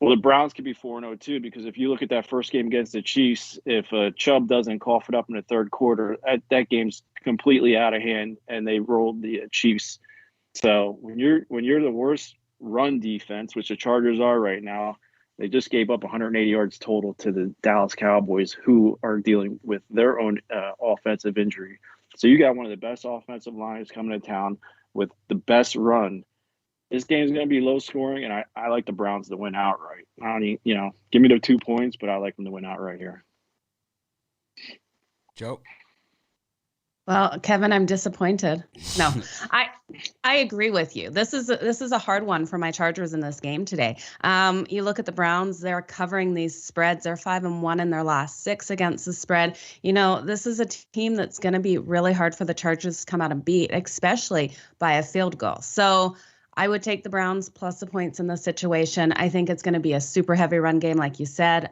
Well, the Browns could be 4-0 too, because if you look at that first game against the Chiefs, if Chubb doesn't cough it up in the third quarter, that game's completely out of hand, and they rolled the Chiefs. So when you're the worst run defense, which the Chargers are right now, they just gave up 180 yards total to the Dallas Cowboys, who are dealing with their own offensive injury. So you got one of the best offensive lines coming to town with the best run. This game's going to be low scoring, and I like the Browns to win outright. I don't need, give me the 2 points, but I like them to win outright here. Joe? Well, Kevin, I'm disappointed. No, I agree with you. This is a hard one for my Chargers in this game today. You look at the Browns; they're covering these spreads. They're 5-1 in their last 6 against the spread. This is a team that's going to be really hard for the Chargers to come out and beat, especially by a field goal. So I would take the Browns plus the points in this situation. I think it's going to be a super heavy run game, like you said.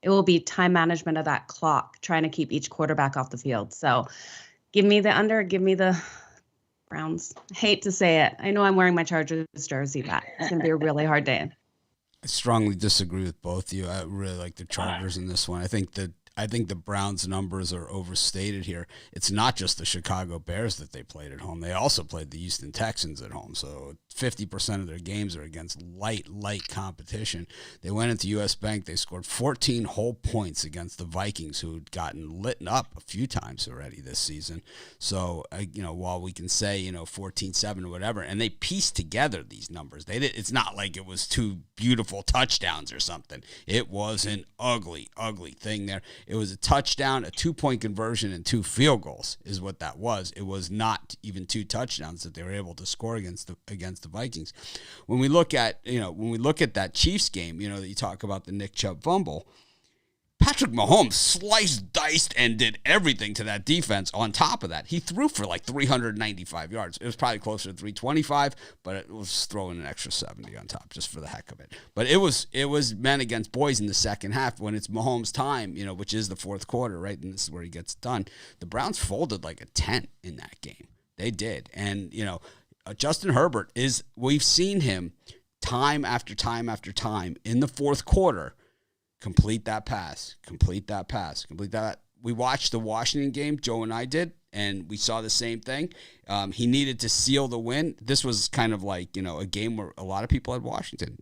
It will be time management of that clock, trying to keep each quarterback off the field. So give me the under, give me the Browns. Hate to say it. I know I'm wearing my Chargers jersey, but it's going to be a really hard day. I strongly disagree with both of you. I really like the Chargers in this one. I think the Browns numbers are overstated here. It's not just the Chicago Bears that they played at home. They also played the Houston Texans at home. So 50% of their games are against light competition. They went into U.S. Bank. They scored 14 whole points against the Vikings, who had gotten lit up a few times already this season. So, while we can say, 14-7 or whatever, and they pieced together these numbers. It's not like it was 2 beautiful touchdowns or something. It was an ugly thing there. It was a touchdown, a 2-point conversion, and 2 field goals is what that was. It was not even 2 touchdowns that they were able to score against the Vikings. When we look at that Chiefs game, that you talk about the Nick Chubb fumble, Patrick Mahomes sliced, diced, and did everything to that defense. On top of that, he threw for like 395 yards. It was probably closer to 325, but it was throwing an extra 70 on top just for the heck of it. But it was men against boys in the second half when it's Mahomes' time, which is the fourth quarter, right? And this is where he gets done. The Browns folded like a tent in that game. They did. And, Justin Herbert we've seen him time after time after time in the fourth quarter complete that pass. We watched the Washington game, Joe and I did, and we saw the same thing. He needed to seal the win. This was kind of like, a game where a lot of people had Washington,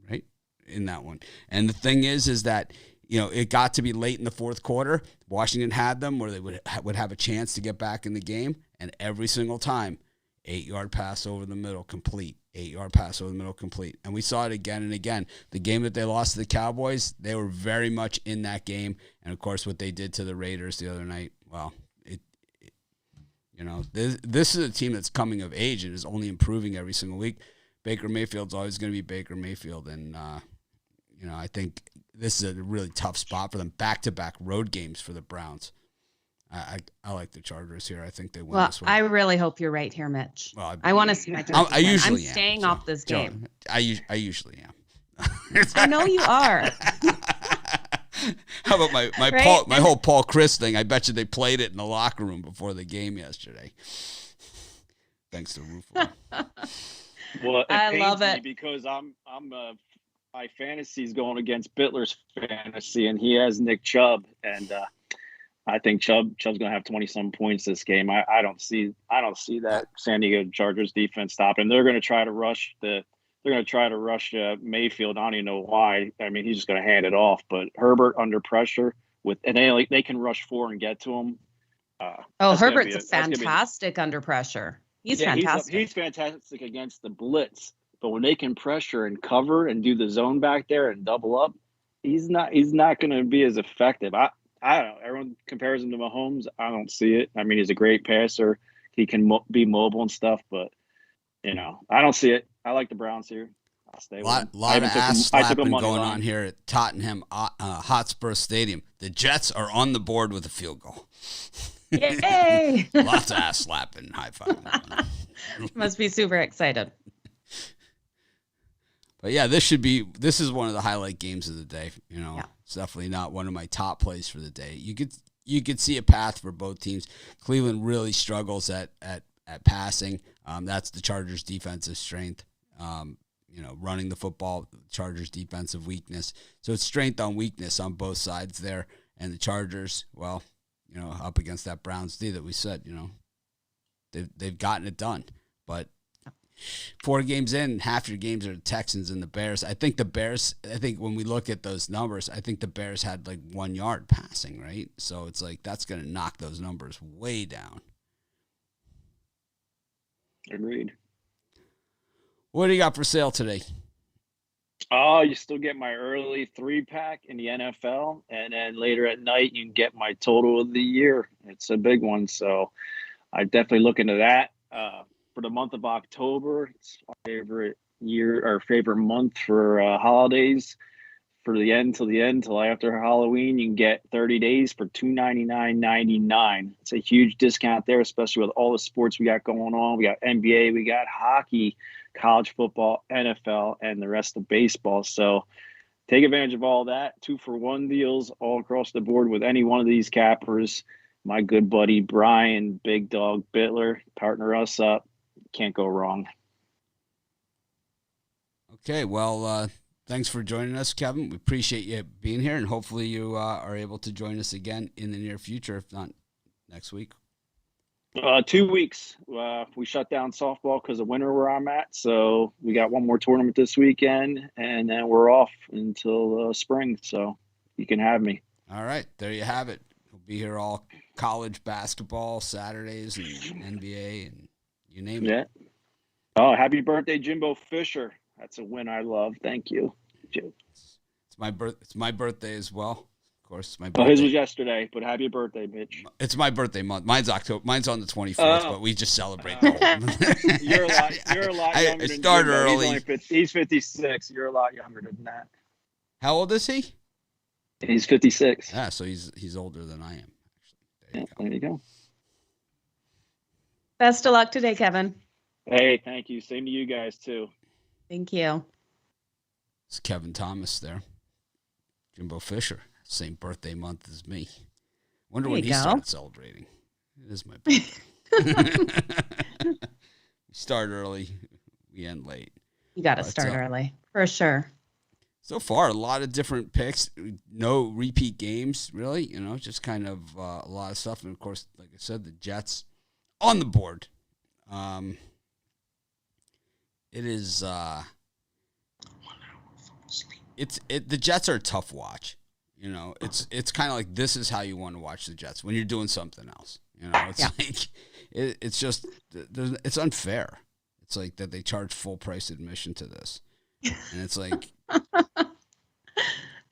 right, in that one. And the thing is that, it got to be late in the fourth quarter. Washington had them where they would have a chance to get back in the game, and every single time, 8-yard pass over the middle, complete. 8-yard pass over the middle, complete. And we saw it again and again. The game that they lost to the Cowboys, they were very much in that game. And, of course, what they did to the Raiders the other night, well, this is a team that's coming of age and is only improving every single week. Baker Mayfield's always going to be Baker Mayfield. And, I think this is a really tough spot for them. Back-to-back road games for the Browns. I like the Chargers here. I think they win this one. I really hope you're right here, Mitch. Well, I want to see my Chargers. I'm staying off this game. I usually am. I know you are. How about my Right? my whole Paul Chris thing? I bet you they played it in the locker room before the game yesterday. Thanks to Ruffolo. Well, I pains love me it. because my fantasy's going against Bitler's fantasy, and he has Nick Chubb, and I think Chubb's going to have 20-some points this game. I don't see that San Diego Chargers defense stopping. They're going to try to rush Mayfield. I don't even know why. I mean, he's just going to hand it off. But Herbert under pressure and they can rush 4 and get to him. Herbert's fantastic under pressure. He's fantastic. He's fantastic against the blitz, but when they can pressure and cover and do the zone back there and double up, he's not going to be as effective. I don't know. Everyone compares him to Mahomes. I don't see it. I mean, he's a great passer. He can be mobile and stuff, but I don't see it. I like the Browns here. I'll stay with them. Lot of ass slapping going on here at Tottenham Hotspur Stadium. The Jets are on the board with a field goal. Yay! Lots of ass slapping, high five. Must be super excited. But yeah, this is one of the highlight games of the day. Yeah. It's definitely not one of my top plays for the day. You could see a path for both teams. Cleveland really struggles at passing. That's the Chargers' defensive strength. Running the football, Chargers' defensive weakness. So it's strength on weakness on both sides there. And the Chargers, well, up against that Browns D that we said, they've gotten it done. But 4 games in, half your games are the Texans and the Bears. I think when we look at those numbers, I think the Bears had like 1 yard passing, right? So it's like that's going to knock those numbers way down. Agreed. What do you got for sale today? Oh, you still get my early 3-pack in the NFL, and then later at night you can get my total of the year. It's a big one, so I definitely look into that. For the month of October, it's my favorite month for holidays. For the end till after Halloween, you can get 30 days for $299.99. It's a huge discount there, especially with all the sports we got going on. We got NBA, we got hockey, college football, NFL, and the rest of baseball. So take advantage of all that. 2-for-1 deals all across the board with any one of these cappers. My good buddy Brian, Big Dog Bitler, partner us up. Can't go wrong. Okay, well, thanks for joining us, Kevin. We appreciate you being here, and hopefully you are able to join us again in the near future, if not next week. 2 weeks. We shut down softball because of winter where I'm at, so we got one more tournament this weekend, and then we're off until spring, so you can have me. All right, there you have it. We'll be here all college basketball Saturdays and NBA and you name it. Yeah. Oh, happy birthday, Jimbo Fisher. That's a win I love. Thank you. It's my birthday as well. Of course, it's my birthday. Oh, his was yesterday, but happy birthday, Mitch. It's my birthday month. Mine's October. Mine's on the 24th, but we just celebrate. You're a lot younger. I started than early. He's 56. You're a lot younger than that. How old is he? He's 56. Yeah, so he's older than I am. Actually, there you go. Best of luck today, Kevin. Hey, thank you. Same to you guys too. Thank you. It's Kevin Thomas there. Jimbo Fisher, same birthday month as me. Wonder when he started celebrating. It is my birthday. We start early, we end late. You got to start early, for sure. So far, a lot of different picks. No repeat games, really. Just kind of a lot of stuff. And, of course, like I said, the Jets on the board. It is the Jets are a tough watch. It's kind of like this is how you want to watch the Jets when you're doing something else. It's like it's just it's unfair. It's like that they charge full price admission to this, and it's like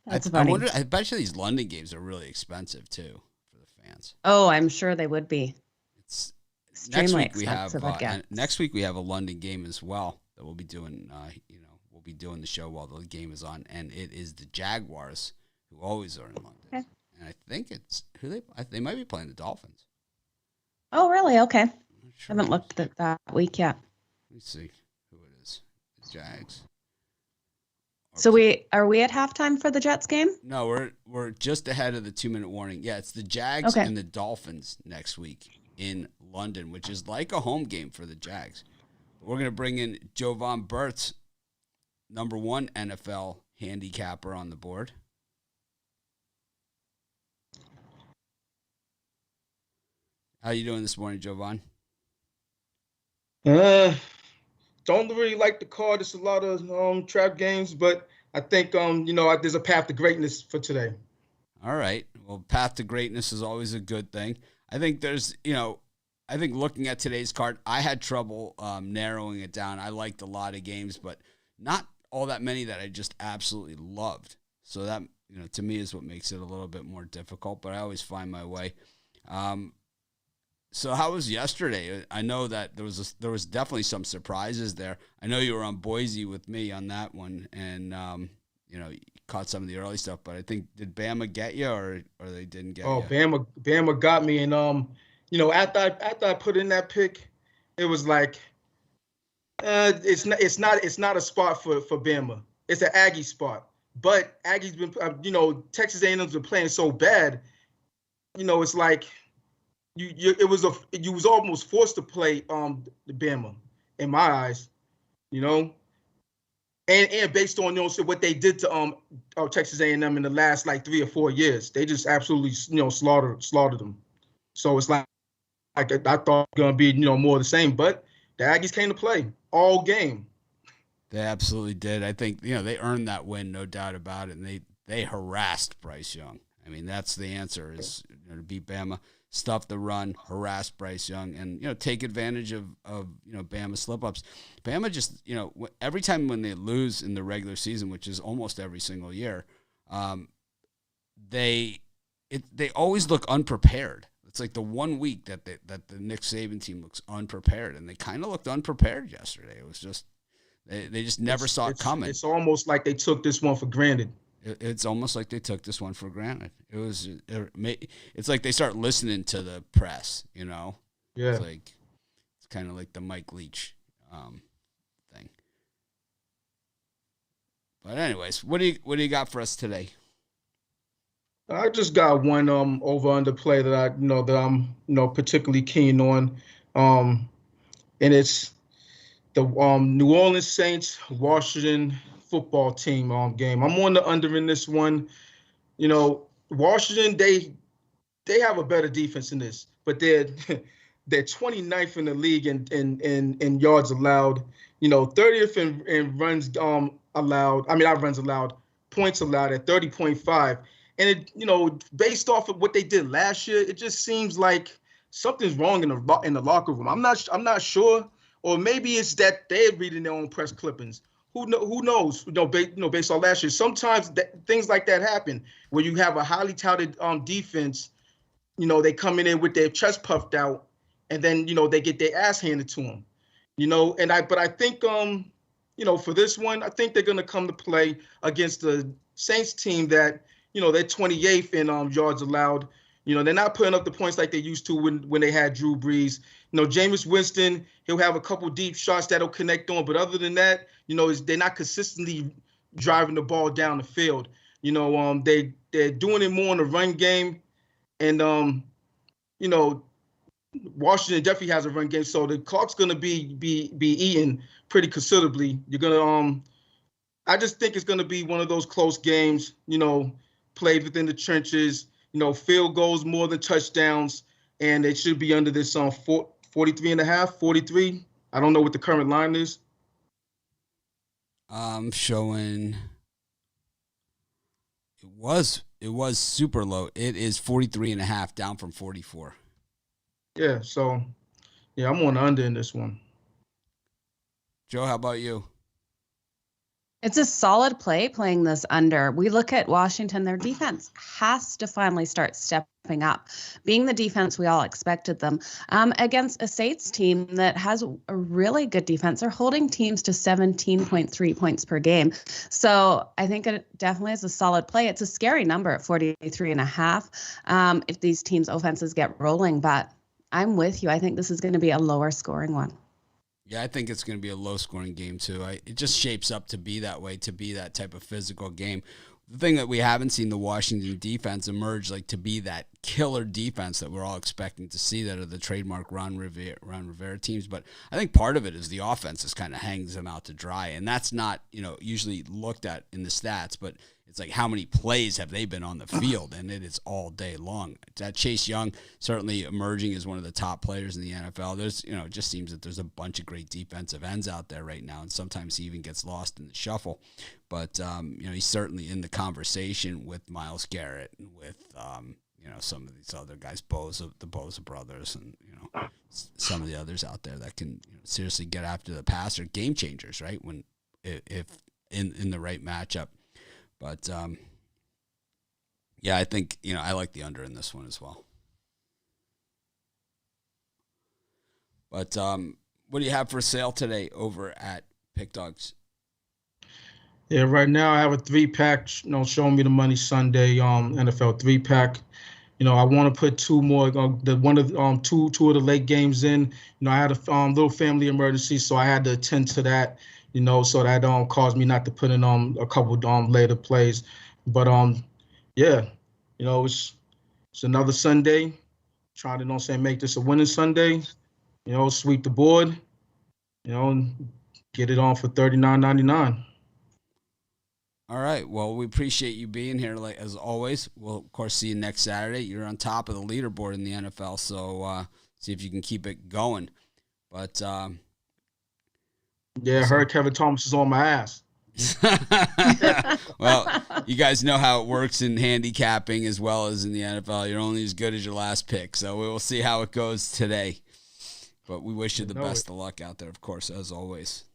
That's funny. I bet you these London games are really expensive too for the fans. Oh, I'm sure they would be. It's extremely expensive. Next week we have a London game as well that we'll be doing. We'll be doing the show while the game is on, and it is the Jaguars who always are in London. Okay. And I think it's they might be playing the Dolphins. Oh, really? Okay. Sure. Haven't looked at that week yet. Let me see who it is. The Jags So are we at halftime for the Jets game? No, we're just ahead of the 2-minute warning. Yeah, it's the Jags and the Dolphins next week in London, which is like a home game for the Jags. We're going to bring in Jovan Burts, #1 NFL handicapper on the board. How you doing this morning, Jovan? Don't really like the card. It's a lot of trap games, but I think there's a path to greatness for today. All right. Well, path to greatness is always a good thing. I think I think looking at today's card, I had trouble narrowing it down. I liked a lot of games, but not all that many that I just absolutely loved. So that, to me is what makes it a little bit more difficult, but I always find my way. So how was yesterday? I know that there was definitely some surprises there. I know you were on Boise with me on that one, and you caught some of the early stuff. But I think, did Bama get you, or they didn't get you? Oh, Bama got me, and after I put in that pick, it was like it's not a spot for Bama. It's an Aggie spot, but Aggie's been Texas A&M's been playing so bad, it's like. You was almost forced to play the Bama in my eyes, and based on what they did to Texas A&M in the last like 3 or 4 years, they just absolutely slaughtered them. So it's like I thought it was gonna be more of the same, but the Aggies came to play all game. They absolutely did. I think they earned that win, no doubt about it, and they harassed Bryce Young. I mean, that's the answer is to beat Bama. Stuff the run, harass Bryce Young, and take advantage of Bama slip-ups. Bama just every time when they lose in the regular season, which is almost every single year, they always look unprepared. It's like the 1 week that the Nick Saban team looks unprepared, and they kind of looked unprepared yesterday. It was just they just never saw it coming. It's almost like they took this one for granted. It's almost like they took this one for granted. It's like they start listening to the press, Yeah. It's kind of like the Mike Leach thing. But anyways, what do you got for us today? I just got one over under play that I'm particularly keen on, and it's the New Orleans Saints Washington football team game. I'm on the under in this one. Washington, they have a better defense in this, but they're 29th in the league in yards allowed. 30th in runs allowed. I mean, not runs allowed, points allowed at 30.5. And it, based off of what they did last year, it just seems like something's wrong in the locker room. I'm not sure, or maybe it's that they're reading their own press clippings. Who knows? Based on last year, sometimes things like that happen where you have a highly touted defense. They come in with their chest puffed out, and then they get their ass handed to them. But I think for this one, I think they're gonna come to play against the Saints team that they're 28th in yards allowed. They're not putting up the points like they used to when they had Drew Brees. Jameis Winston, he'll have a couple deep shots that'll connect on, but other than that, they're not consistently driving the ball down the field. They're doing it more in the run game, and Washington definitely has a run game, so the clock's gonna be eaten pretty considerably. You're gonna I just think it's gonna be one of those close games. Played within the trenches. Field goals more than touchdowns, and it should be under this 43.5, 43. I don't know what the current line is. I'm showing it was super low. It is 43.5, down from 44. Yeah, so I'm on the under in this one. Joe, how about you? It's a solid play playing this under. We look at Washington, their defense has to finally start stepping up. Being the defense we all expected them against a Saints team that has a really good defense. They're holding teams to 17.3 points per game. So I think it definitely is a solid play. It's a scary number at 43.5 if these teams' offenses get rolling, but I'm with you. I think this is going to be a lower scoring one. Yeah, I think it's going to be a low-scoring game, too. It just shapes up to be that way, to be that type of physical game. The thing that we haven't seen the Washington defense emerge like to be that killer defense that we're all expecting to see that are the trademark Ron Rivera teams. But I think part of it is the offense just kind of hangs them out to dry. And that's not, usually looked at in the stats, but it's like how many plays have they been on the field, and it is all day long. That Chase Young certainly emerging as one of the top players in the NFL. There's, it just seems that there's a bunch of great defensive ends out there right now, and sometimes he even gets lost in the shuffle. But, he's certainly in the conversation with Myles Garrett and with, some of these other guys, the Bosa brothers, and, some of the others out there that can seriously get after the passer. Game changers, right? If in the right matchup. But, I think, I like the under in this one as well. But what do you have for sale today over at Pick Dogs? Yeah, right now I have a 3-pack, Show Me the Money Sunday NFL 3-pack. I want to put two more, two of the late games in. I had a little family emergency, so I had to attend to that. So that caused me not to put in a couple later plays. But it's another Sunday. Trying to make this a winning Sunday. Sweep the board. And get it on for $39.99. All right. Well, we appreciate you being here, as always. We'll, of course, see you next Saturday. You're on top of the leaderboard in the NFL, so see if you can keep it going. But I heard Kevin Thomas is on my ass. Well, you guys know how it works in handicapping as well as in the NFL. You're only as good as your last pick, so we will see how it goes today. But we wish you the best of luck out there, of course, as always.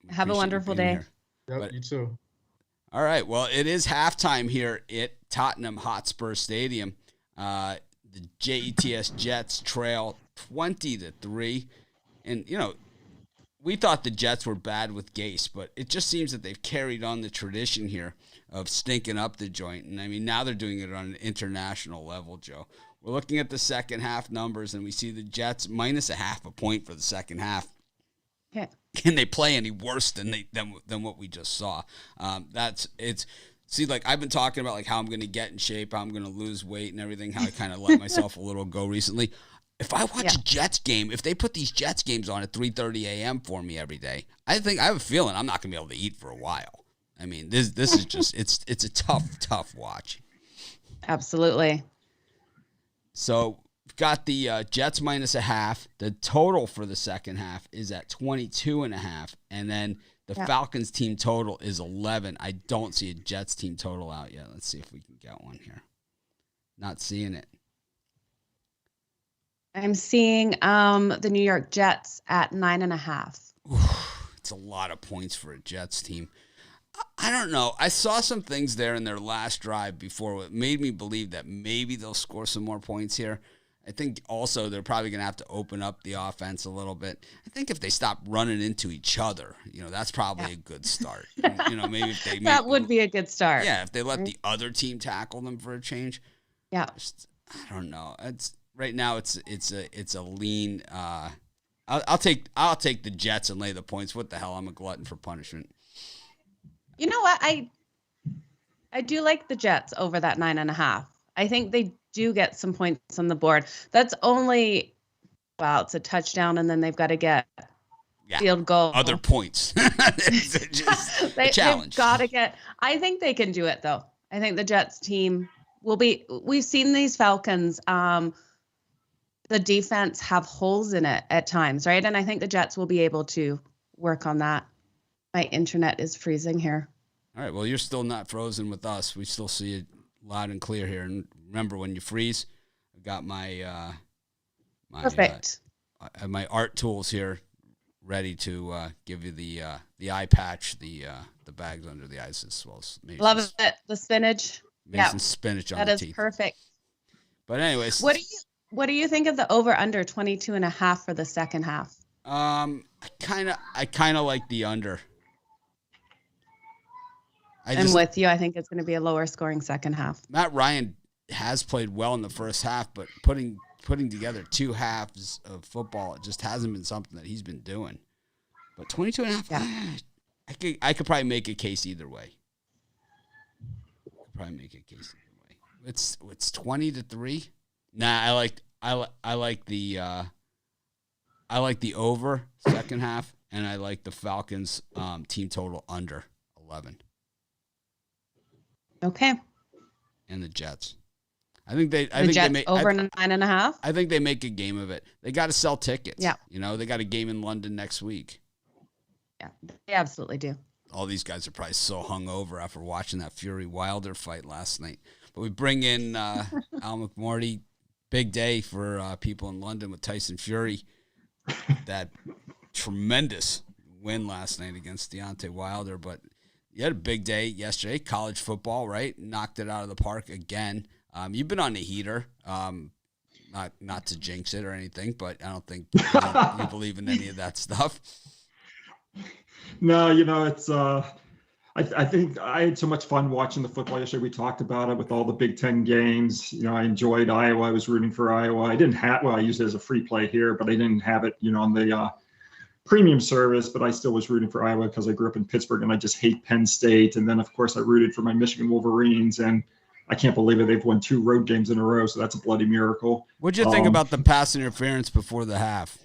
Have a wonderful day. Here. Yep, you too. All right. Well, it is halftime here at Tottenham Hotspur Stadium. The Jets trail 20-3. And, we thought the Jets were bad with Gase, but it just seems that they've carried on the tradition here of stinking up the joint. And, now they're doing it on an international level, Joe. We're looking at the second half numbers, and we see the Jets minus a half a point for the second half. Yeah. Can they play any worse than what we just saw? See, I've been talking about how I'm going to get in shape, how I'm going to lose weight and everything, how I kind of let myself a little go recently. If I watch a Jets game, if they put these Jets games on at 3:30 a.m. for me every day, I have a feeling I'm not going to be able to eat for a while. This is just it's a tough watch. Absolutely. So we've got the Jets minus a half. The total for the second half is at 22.5, and then the Falcons team total is 11. I don't see a Jets team total out yet. Let's see if we can get one here. Not seeing it. I'm seeing the New York Jets at 9.5. It's a lot of points for a Jets team. I don't know. I saw some things there in their last drive before it made me believe that maybe they'll score some more points here. I think also they're probably going to have to open up the offense a little bit. I think if they stop running into each other, that's probably a good start. Maybe if they that would be a good start. Yeah, if they let the other team tackle them for a change. Yeah. I don't know. Right now it's a lean. I'll take the Jets and lay the points. What the hell? I'm a glutton for punishment. You know what? I do like the Jets over that 9.5. I think they do get some points on the board. That's only, it's a touchdown, and then they've got to get field goal. Other points. It's just a challenge. They've got to get. I think they can do it, though. I think the Jets team will be. We've seen these Falcons. The defense have holes in it at times, right? And I think the Jets will be able to work on that. My internet is freezing here. All right. Well, you're still not frozen with us. We still see it loud and clear here. And remember, when you freeze, I've got my perfect. My art tools here ready to give you the eye patch, the bags under the eyes as well. Love it. The spinach. Some spinach on the teeth. That is perfect. But anyways, what do you think of the over under 22.5 for the second half? I kind of like the under. I'm with you. I think it's going to be a lower scoring second half. Matt Ryan has played well in the first half, but putting putting together 2 halves of football. It just hasn't been something that he's been doing. But 22.5, I could probably make a case either way. It's 20-3. Nah, I like the over second half, and I like the Falcons team total under 11. Okay. And the Jets. I think they make over 9.5. I think they make a game of it. They got to sell tickets. Yeah. They got a game in London next week. Yeah, they absolutely do. All these guys are probably so hungover after watching that Fury Wilder fight last night. But we bring in Al McMordie. Big day for people in London with Tyson Fury. That tremendous win last night against Deontay Wilder. But you had a big day yesterday. College football, right? Knocked it out of the park again. You've been on the heater. Not to jinx it or anything, but I don't think you believe in any of that stuff. No, it's I think I had so much fun watching the football yesterday. We talked about it with all the Big Ten games. I enjoyed Iowa. I was rooting for Iowa. I didn't have, I used it as a free play here, but I didn't have it, on the premium service, but I still was rooting for Iowa because I grew up in Pittsburgh and I just hate Penn State. And then of course I rooted for my Michigan Wolverines, and I can't believe it. They've won 2 road games in a row. So that's a bloody miracle. What'd you think about the pass interference before the half?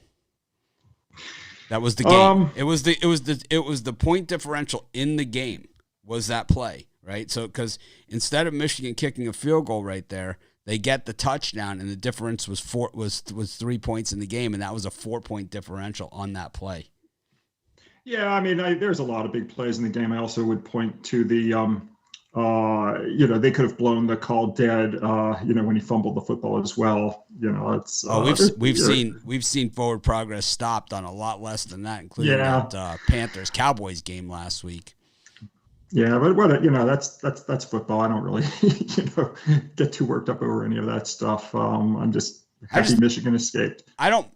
That was the game. It was the point differential in the game was that play, right? So because instead of Michigan kicking a field goal right there, they get the touchdown, and the difference was 3 points in the game, and that was a 4-point differential on that play. Yeah, there's a lot of big plays in the game. I also would point to the they could have blown the call dead, when he fumbled the football as well. It's we've seen forward progress stopped on a lot less than that, including that Panthers Cowboys game last week. Yeah, but that's football. I don't really get too worked up over any of that stuff. I'm just happy Michigan escaped. I don't.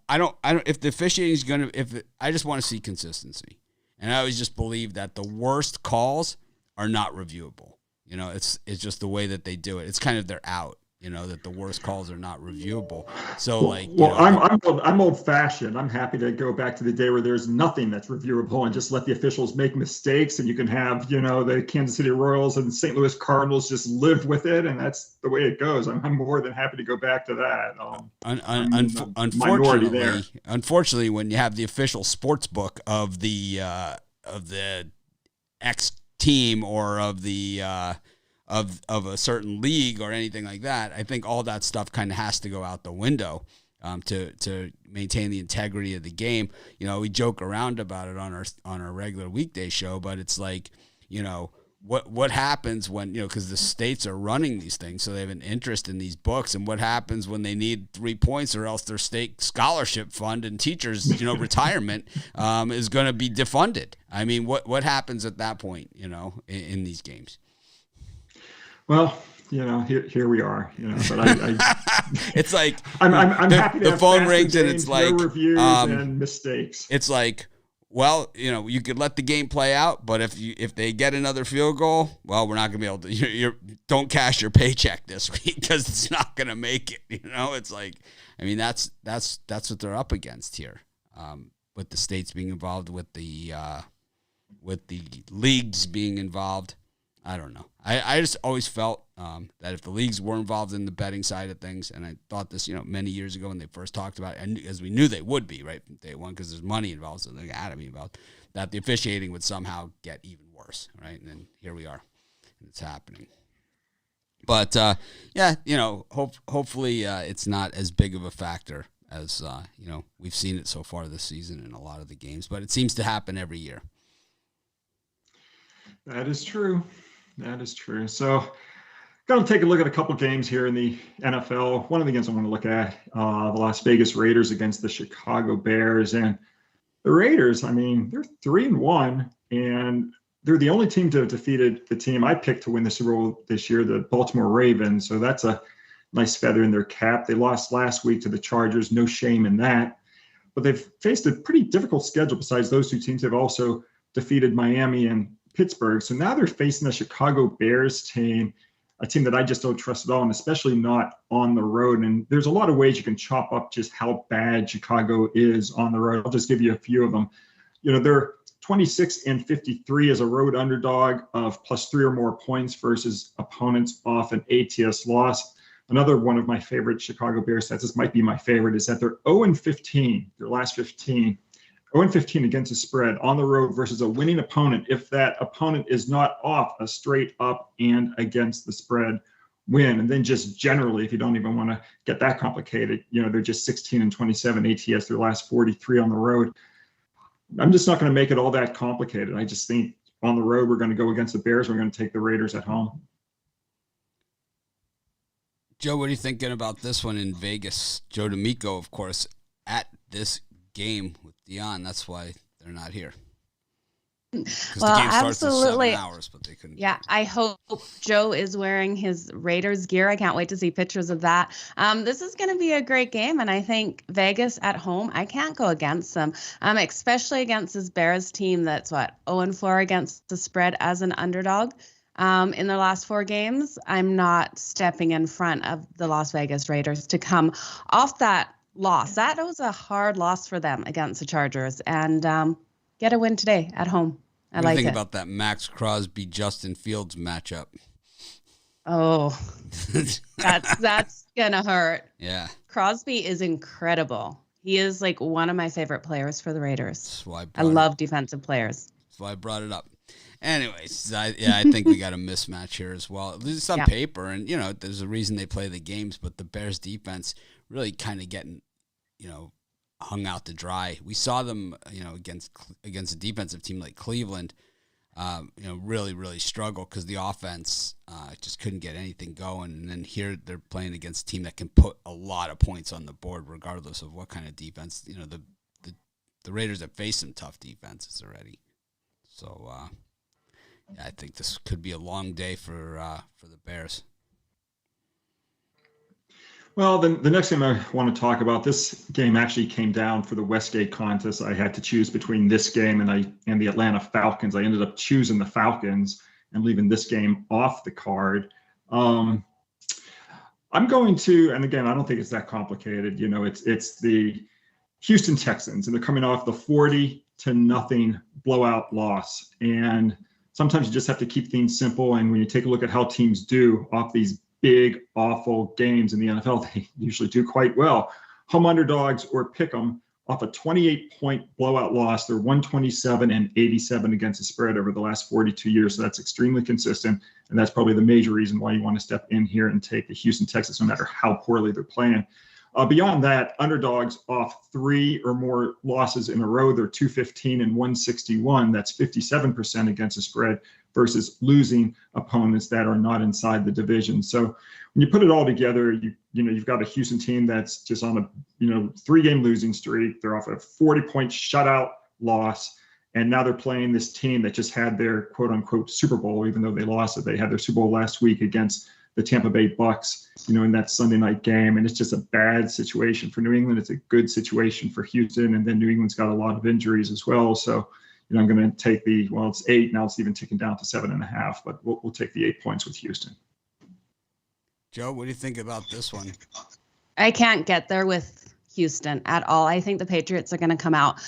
If the officiating is I just want to see consistency, and I always just believe that the worst calls are not reviewable. It's just the way that they do it. It's kind of their out. That the worst calls are not reviewable. So I'm old fashioned. I'm happy to go back to the day where there's nothing that's reviewable and just let the officials make mistakes, and you can have the Kansas City Royals and St. Louis Cardinals just live with it, and that's the way it goes. I'm more than happy to go back to that. Unfortunately, when you have the official sports book of the X team or of the of a certain league or anything like that, I think all that stuff kind of has to go out the window to maintain the integrity of the game. We joke around about it on our regular weekday show, but it's like, what happens when, because the states are running these things, so they have an interest in these books, and what happens when they need 3 points or else their state scholarship fund and teachers, retirement is going to be defunded. What happens at that point, in these games? Well, here we are, but it's like, I'm happy to the phone rings and it's like, no reviews and mistakes. It's like, well, you could let the game play out, but if they get another field goal, well, we're not going to be able to. You don't cash your paycheck this week because it's not going to make it. It's like, that's what they're up against here, with the states being involved, with the leagues being involved. I don't know. I just always felt that if the leagues were involved in the betting side of things, and I thought this, many years ago when they first talked about it, and as we knew they would be, right, from day one, because there's money involved, so they had to be involved, that the officiating would somehow get even worse, right? And then here we are, and it's happening. But, hopefully it's not as big of a factor as, we've seen it so far this season in a lot of the games, but it seems to happen every year. That is true. So, going to take a look at a couple games here in the NFL. One of the games I want to look at, the Las Vegas Raiders against the Chicago Bears. And the Raiders, they're 3-1, and they're the only team to have defeated the team I picked to win the Super Bowl this year, the Baltimore Ravens. So that's a nice feather in their cap. They lost last week to the Chargers. No shame in that. But they've faced a pretty difficult schedule. Besides those two teams, they've also defeated Miami and Pittsburgh. So now they're facing the Chicago Bears team, a team that I just don't trust at all, and especially not on the road. And there's a lot of ways you can chop up just how bad Chicago is on the road. I'll just give you a few of them. They're 26-53 as a road underdog of +3 or more points versus opponents off an ATS loss. Another one of my favorite Chicago Bears stats, this might be my favorite, is that they're 0-15, their last 15, 0-15 against the spread on the road versus a winning opponent if that opponent is not off a straight up and against the spread win. And then just generally, if you don't even want to get that complicated, they're just 16-27 ATS, their last 43 on the road. I'm just not going to make it all that complicated. I just think on the road, we're going to go against the Bears. We're going to take the Raiders at home. Joe, what are you thinking about this one in Vegas? Joe D'Amico, of course, at this game with Dion. That's why they're not here. Well, the game starts absolutely. in 7 hours, but they couldn't. Yeah, I hope Joe is wearing his Raiders gear. I can't wait to see pictures of that. This is going to be a great game, and I think Vegas at home, I can't go against them, especially against this Bears team that's, 0-4 against the spread as an underdog. In their last 4 games, I'm not stepping in front of the Las Vegas Raiders to come off that loss. That was a hard loss for them against the Chargers, and get a win today at home. I like it. Think about that Max Crosby Justin Fields matchup. Oh, that's gonna hurt. Yeah, Crosby is incredible. He is like one of my favorite players for the Raiders. That's why I love defensive players. That's why I brought it up. Anyways, I think we got a mismatch here as well. At least on paper, and there's a reason they play the games, but the Bears defense really kind of getting, hung out to dry. We saw them, against a defensive team like Cleveland, really, really struggle because the offense just couldn't get anything going. And then here they're playing against a team that can put a lot of points on the board regardless of what kind of defense. The Raiders have faced some tough defenses already. So, I think this could be a long day for the Bears. Well, the next game I want to talk about, this game actually came down for the Westgate contest. I had to choose between this game and the Atlanta Falcons. I ended up choosing the Falcons and leaving this game off the card. I'm going to, and again, I don't think it's that complicated. It's the Houston Texans, and they're coming off the 40-0 blowout loss. And sometimes you just have to keep things simple. And when you take a look at how teams do off these big, awful games in the NFL, they usually do quite well. Home underdogs or pick 'em off a 28-point blowout loss. They're 127-87 against the spread over the last 42 years. So that's extremely consistent. And that's probably the major reason why you want to step in here and take the Houston Texans, no matter how poorly they're playing. Beyond that, underdogs off 3 or more losses in a row. They're 215-161. That's 57% against the spread versus losing opponents that are not inside the division. So when you put it all together, you've got a Houston team that's just on a 3-game losing streak. They're off a 40-point shutout loss, and now they're playing this team that just had their quote unquote Super Bowl, even though they lost it. They had their Super Bowl last week against the Tampa Bay Bucks, in that Sunday night game. And it's just a bad situation for New England. It's a good situation for Houston. And then New England's got a lot of injuries as well. So, I'm going to take it's 8. Now it's even ticking down to 7.5, but we'll take the 8 points with Houston. Joe, what do you think about this one? I can't get there with Houston at all. I think the Patriots are going to come out.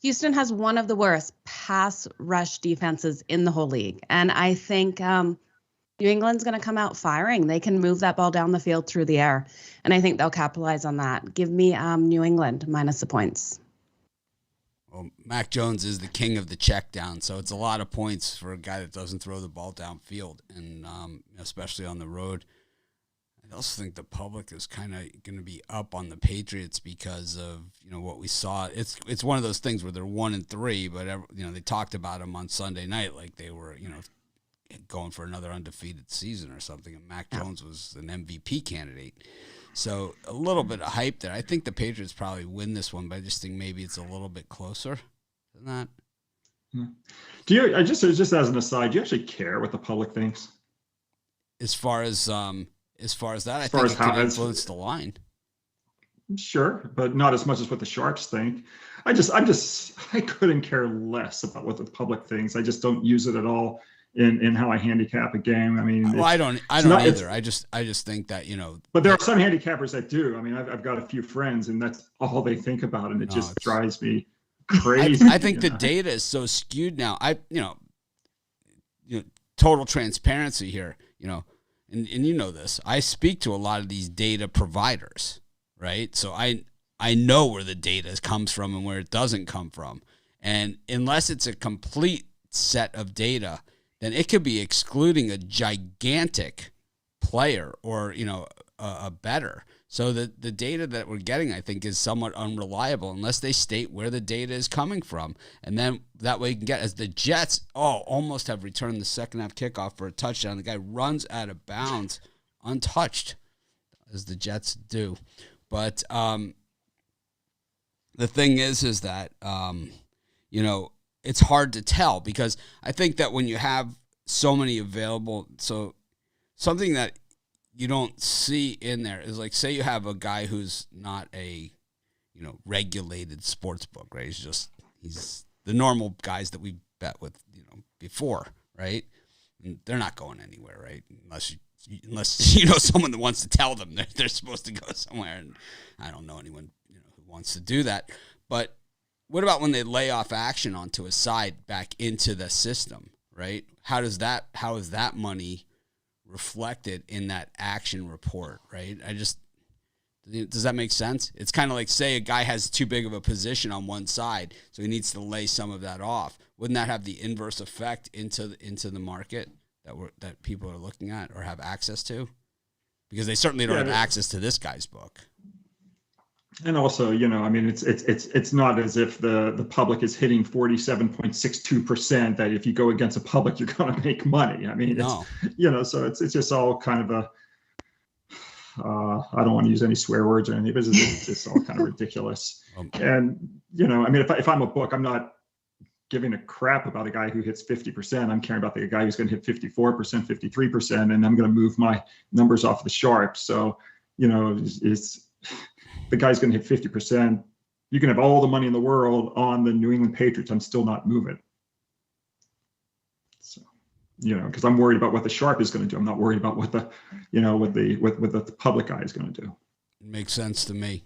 Houston has one of the worst pass rush defenses in the whole league. And I think New England's going to come out firing. They can move that ball down the field through the air. And I think they'll capitalize on that. Give me New England minus the points. Well, Mac Jones is the king of the check down, so it's a lot of points for a guy that doesn't throw the ball downfield, and especially on the road. I also think the public is kind of going to be up on the Patriots because of what we saw. It's one of those things where they're 1-3, but they talked about them on Sunday night like they were going for another undefeated season or something, and Mac Jones was an MVP candidate. So a little bit of hype there. I think the Patriots probably win this one, but I just think maybe it's a little bit closer than that. Do you? Just as an aside, do you actually care what the public thinks? As far as that, I think it could influence the line. Sure, but not as much as what the Sharks think. I couldn't care less about what the public thinks. I just don't use it at all in how I handicap a game. I mean, well, I don't either. I just think that, but there are some handicappers that do. I mean, I've got a few friends, and that's all they think about, and it just drives me crazy. I think the data is so skewed now. Total transparency here, and you know this. I speak to a lot of these data providers, right? So I know where the data comes from and where it doesn't come from. And unless it's a complete set of data, then it could be excluding a gigantic player or, a better. So the data that we're getting, I think, is somewhat unreliable unless they state where the data is coming from. And then that way you can get, as the Jets, almost have returned the second half kickoff for a touchdown. The guy runs out of bounds untouched, as the Jets do. But the thing is that, it's hard to tell, because I think that when you have so many available, so something that you don't see in there is, like, say you have a guy who's not a, regulated sports book, right? He's the normal guys that we bet with, before, right? And they're not going anywhere, right? Unless you know someone that wants to tell them they're supposed to go somewhere, and I don't know anyone who wants to do that. But what about when they lay off action onto a side back into the system, right? How is that money reflected in that action report, right? Does that make sense? It's kind of like, say a guy has too big of a position on one side, so he needs to lay some of that off. Wouldn't that have the inverse effect into the market that people are looking at or have access to? Because they certainly don't have access to this guy's book. And also, it's not as if the public is hitting 47.62%, that if you go against a public, you're going to make money. I mean, no. So it's just all kind of I don't want to use any swear words or anything, but it's just all kind of ridiculous. And, if I'm a book, I'm not giving a crap about a guy who hits 50%. I'm caring about the guy who's going to hit 54%, 53%, and I'm going to move my numbers off the sharp. So, the guy's going to hit 50%. You can have all the money in the world on the New England Patriots. I'm still not moving. So, because I'm worried about what the sharp is going to do. I'm not worried about what the, what the public guy is going to do. Makes sense to me.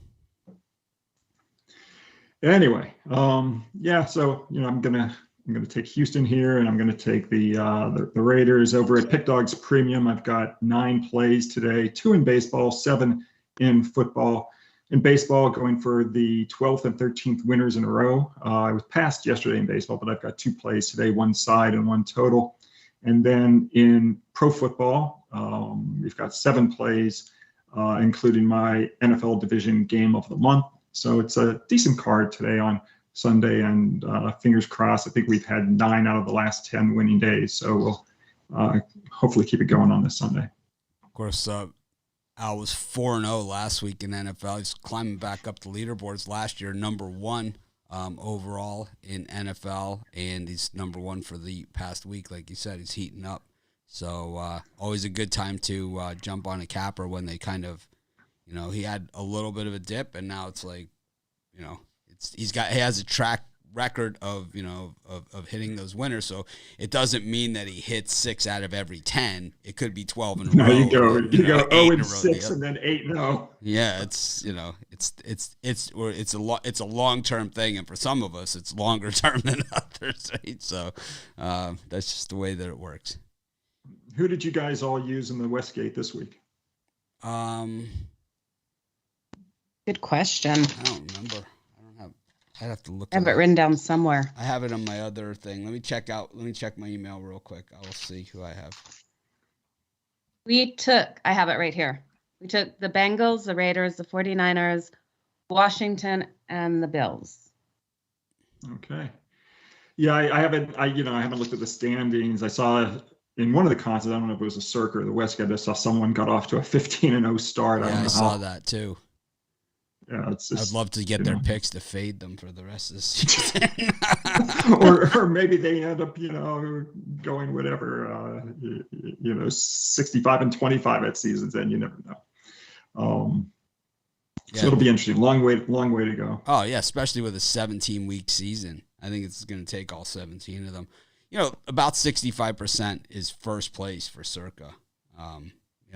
Anyway, So I'm gonna take Houston here, and I'm gonna take the Raiders over at Pick Dogs Premium. I've got 9 plays today, 2 in baseball, 7 in football. In baseball, going for the 12th and 13th winners in a row. I was passed yesterday in baseball, but I've got 2 plays today, 1 side and 1 total. And then in pro football, we've got 7 plays, including my NFL division game of the month. So it's a decent card today on Sunday, and fingers crossed. I think we've had 9 out of the last 10 winning days. So we'll hopefully keep it going on this Sunday. Of course, Al was 4-0 last week in NFL. He's climbing back up the leaderboards. Last year, number 1 overall in NFL, and he's number 1 for the past week. Like you said, he's heating up. So always a good time to jump on a capper when they kind of, he had a little bit of a dip, and now it's like, he has a track record of hitting those winners. So it doesn't mean that he hits 6 out of every 10. It could be 12 in a row. No, you go 0-6 and then 8-0. Yeah, it's a long-term thing, and for some of us it's longer term than others, right? So that's just the way that it works. Who did you guys all use in the Westgate this week? Good question. I don't remember. I'd have to look. I have it written down somewhere. I have it on my other thing. Let me check my email real quick. I will see who I have. I have it right here. We took the Bengals, the Raiders, the 49ers, Washington, and the Bills. Okay. Yeah, I haven't looked at the standings. I saw in one of the contests, I don't know if it was a Circa or the Westgate, I saw someone got off to a 15-0 start. Yeah, I saw that too. Yeah, it's just, I'd love to get their picks to fade them for the rest of the season. or maybe they end up, going whatever, 65-25 at seasons, and you never know. So it'll be interesting. Long way to go. Oh yeah, especially with a 17-week season. I think it's going to take all 17 of them. about 65% is first place for Circa.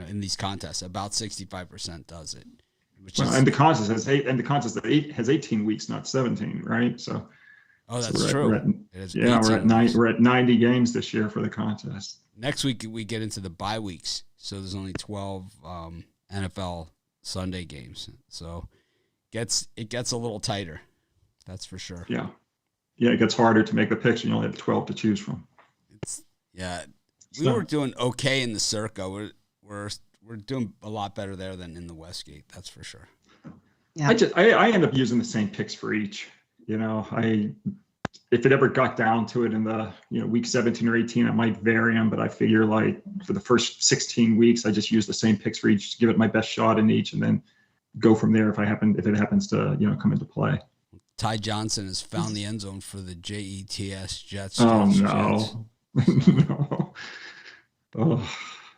In these contests, about 65% does it. And the contest has 18 weeks, not 17, right? So. Oh, that's true. We're at 90 games this year for the contest. Next week we get into the bye weeks, so there's only 12 NFL Sunday games. So it gets a little tighter. That's for sure. Yeah, it gets harder to make the picks, and you only have 12 to choose from. We were doing okay in the Circa. We're doing a lot better there than in the Westgate. That's for sure. Yeah. I end up using the same picks for each. If it ever got down to it in the week 17 or 18, I might vary them, but I figure like for the first 16 weeks, I just use the same picks for each, give it my best shot in each, and then go from there if it happens to come into play. Ty Johnson has found the end zone for the Jets. Jets. Oh no, no. Oh,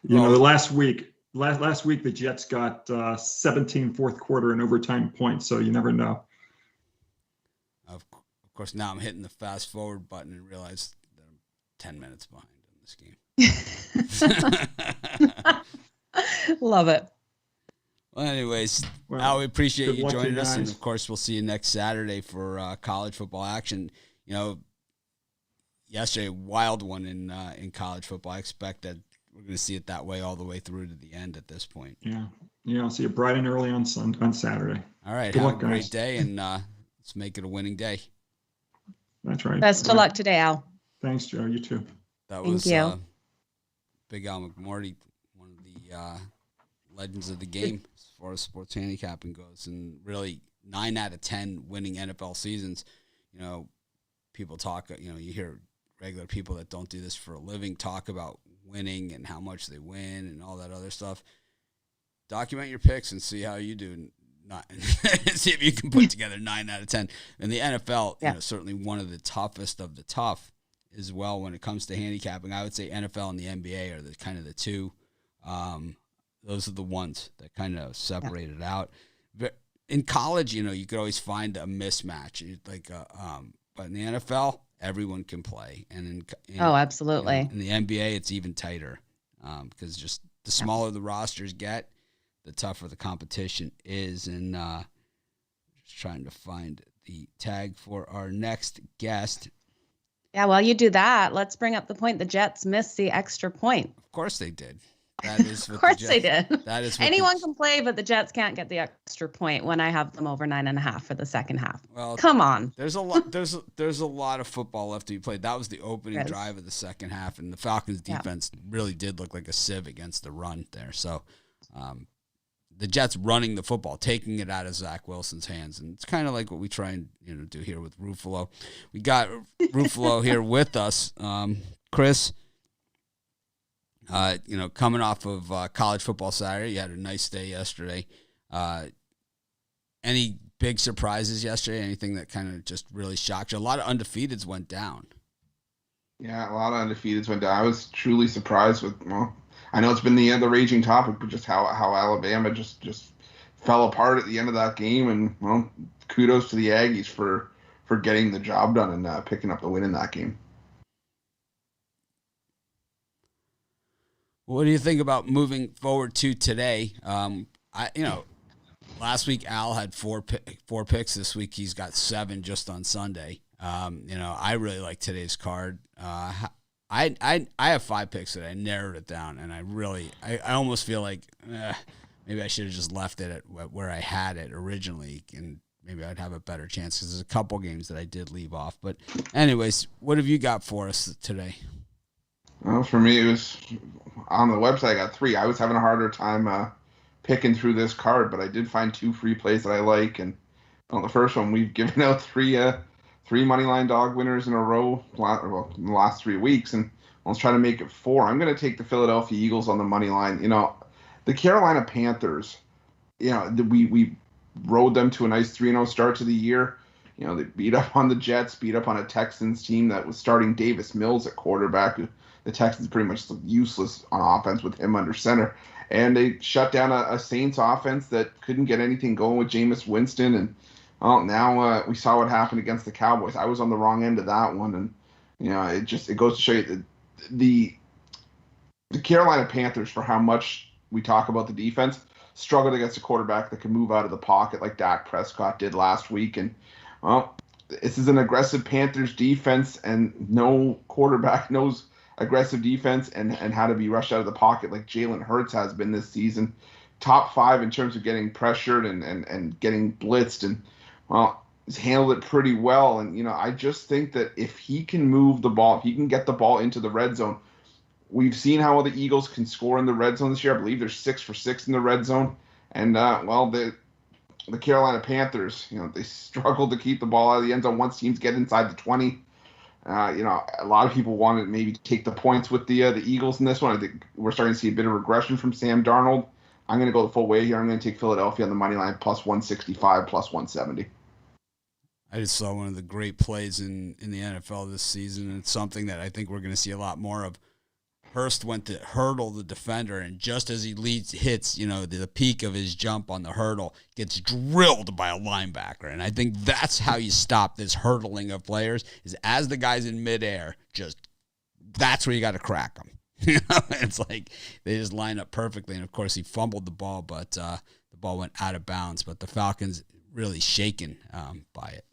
the last week the Jets got 17 fourth quarter and overtime points, so you never know. Of course, now I'm hitting the fast forward button and realize that I'm 10 minutes behind in this game. Love it. Well, anyways, Al, we appreciate you joining us. And, of course, we'll see you next Saturday for college football action. Yesterday, wild one in college football. I expect that we're going to see it that way all the way through to the end at this point. Yeah, I'll see you bright and early on Saturday. All right, have a great day, and let's make it a winning day. That's right. Best of luck today, Al. Thanks, Joe. You too. That Thank was you. Big Al McMordie, one of the legends of the game as far as sports handicapping goes, and really 9 out of 10 winning NFL seasons. People talk. You hear regular people that don't do this for a living talk about winning and how much they win and all that other stuff. Document your picks and see how you do. See if you can put together 9 out of 10. In the NFL, certainly one of the toughest of the tough as well when it comes to handicapping. I would say NFL and the NBA are the kind of the two. Those are the ones that kind of separate it out. But in college, you could always find a mismatch. But in the NFL, everyone can play, and absolutely. In the NBA, it's even tighter because just the smaller the rosters get, the tougher the competition is. And just trying to find the tag for our next guest. Yeah, while you do that, let's bring up the point. The Jets missed the extra point. Of course they did. That is of course they did. That is anyone can play, but the Jets can't get the extra point when I have them over 9.5 for the second half. Well, come on. There's a lot. There's a lot of football left to be played. That was the opening drive of the second half, and the Falcons' defense really did look like a sieve against the run there. So, the Jets running the football, taking it out of Zach Wilson's hands, and it's kind of like what we try and do here with Ruffolo. We got Ruffolo here with us, Chris. Coming off of college football Saturday, you had a nice day yesterday. Any big surprises yesterday? Anything that kind of just really shocked you? A lot of undefeateds went down. Yeah, a lot of undefeateds went down. I was truly surprised with. Well, I know it's been the raging topic, but just how Alabama just fell apart at the end of that game, and kudos to the Aggies for getting the job done and picking up the win in that game. What do you think about moving forward to today? Last week Al had four picks. This week he's got 7 just on Sunday. I really like today's card. I have 5 picks that I narrowed it down, and I almost feel like maybe I should have just left it at where I had it originally, and maybe I'd have a better chance because there's a couple games that I did leave off. But anyways, what have you got for us today? Well, for me, it was on the website. I got 3. I was having a harder time picking through this card, but I did find 2 free plays that I like. And on the first one, we've given out 3 moneyline dog winners in a row, in the last 3 weeks, and let's try to make it 4. I'm going to take the Philadelphia Eagles on the money line. The Carolina Panthers, we rode them to a nice 3-0 start to the year. They beat up on the Jets, beat up on a Texans team that was starting Davis Mills at quarterback. The Texans pretty much useless on offense with him under center. And they shut down a Saints offense that couldn't get anything going with Jameis Winston. And now we saw what happened against the Cowboys. I was on the wrong end of that one. And It goes to show you that the Carolina Panthers, for how much we talk about the defense, struggled against a quarterback that can move out of the pocket like Dak Prescott did last week. And, well, this is an aggressive Panthers defense, and no quarterback knows aggressive defense and how to be rushed out of the pocket like Jalen Hurts has been this season. Top 5 in terms of getting pressured and getting blitzed. And, well, he's handled it pretty well. And, I just think that if he can move the ball, if he can get the ball into the red zone, we've seen how the Eagles can score in the red zone this year. I believe they're 6 for 6 in the red zone. And, the Carolina Panthers, they struggled to keep the ball out of the end zone once teams get inside the 20. A lot of people wanted to maybe take the points with the Eagles in this one. I think we're starting to see a bit of regression from Sam Darnold. I'm going to go the full way here. I'm going to take Philadelphia on the money line plus 165, plus 170. I just saw one of the great plays in the NFL this season, and it's something that I think we're going to see a lot more of. Hurst went to hurdle the defender, and just as he hits, the peak of his jump on the hurdle, gets drilled by a linebacker. And I think that's how you stop this hurdling of players, is as the guy's in midair, that's where you got to crack them. It's like they just line up perfectly. And, of course, he fumbled the ball, but the ball went out of bounds. But the Falcons really shaken by it.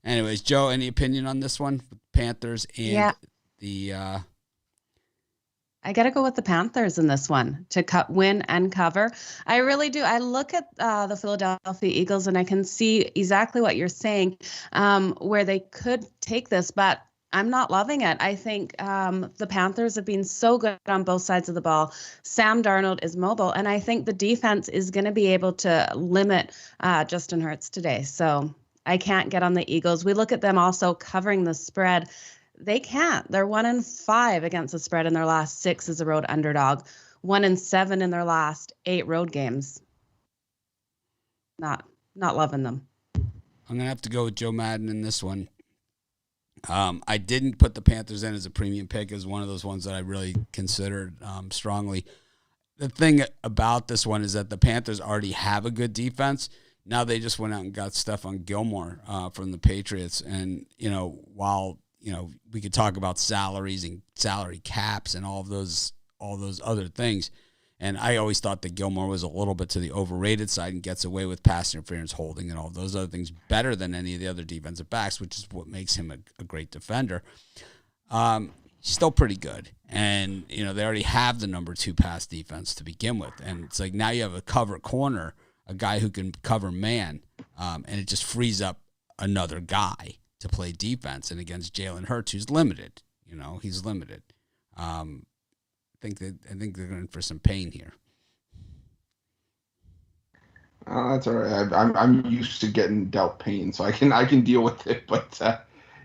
Anyways, Joe, any opinion on this one? Panthers and the I got to go with the Panthers in this one to win and cover. I really do. I look at the Philadelphia Eagles and I can see exactly what you're saying, where they could take this, but I'm not loving it. I think the Panthers have been so good on both sides of the ball. Sam Darnold is mobile, and I think the defense is going to be able to limit Justin Hurts today. So I can't get on the Eagles. We look at them also covering the spread. They can't. They're 1-5 against the spread in their last 6 as a road underdog. 1-7 in their last 8 road games. Not loving them. I'm gonna have to go with Joe Madden in this one. I didn't put the Panthers in as a premium pick. As one of those ones that I really considered strongly. The thing about this one is that the Panthers already have a good defense. Now they just went out and got Stephon Gilmore from the Patriots, and while we could talk about salaries and salary caps and all those other things. And I always thought that Gilmore was a little bit to the overrated side and gets away with pass interference, holding, and all those other things better than any of the other defensive backs, which is what makes him a great defender. He's still pretty good. And, they already have the number 2 pass defense to begin with. And it's like now you have a cover corner, a guy who can cover man, and it just frees up another guy to play defense, and against Jalen Hurts, who's limited. He's limited. I think they're going for some pain here. That's all right. I'm used to getting dealt pain, so I can deal with it. But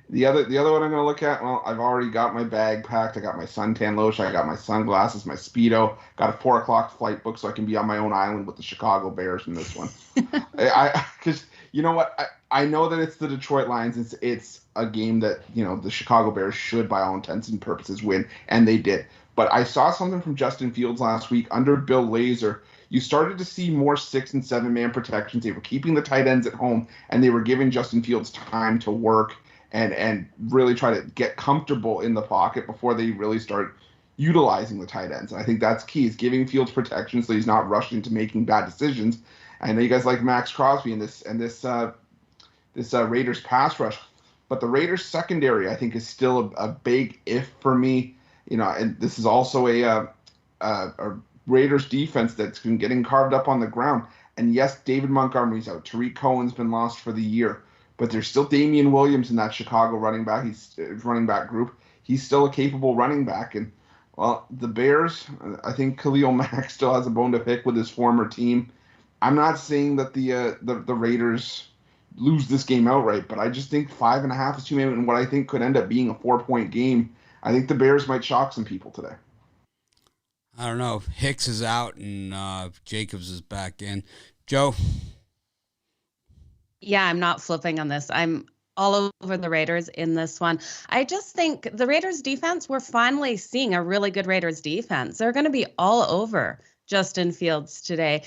the other one I'm going to look at, well, I've already got my bag packed. I got my suntan lotion. I got my sunglasses, my Speedo. Got a 4:00 flight booked so I can be on my own island with the Chicago Bears in this one. Because you know what? I know that it's the Detroit Lions. It's a game that, the Chicago Bears should, by all intents and purposes, win, and they did. But I saw something from Justin Fields last week under Bill Lazor. You started to see more 6 and 7 man protections. They were keeping the tight ends at home, and they were giving Justin Fields time to work and really try to get comfortable in the pocket before they really start utilizing the tight ends. And I think that's key, is giving Fields protection so he's not rushed into making bad decisions. I know you guys like Max Crosby in this Raiders pass rush, but the Raiders secondary I think is still a big if for me. And this is also a Raiders defense that's been getting carved up on the ground. And yes, David Montgomery's out. Tariq Cohen's been lost for the year, but there's still Damian Williams in that Chicago running back group. He's still a capable running back. And well, the Bears, I think Khalil Mack still has a bone to pick with his former team. I'm not saying that the Raiders lose this game outright, but I just think 5.5 is too many, and what I think could end up being a 4-point game. I think the Bears might shock some people today. I don't know. Hicks is out and Jacobs is back in. Joe? Yeah, I'm not flipping on this. I'm all over the Raiders in this one. I just think the Raiders defense, we're finally seeing a really good Raiders defense. They're going to be all over Justin Fields today.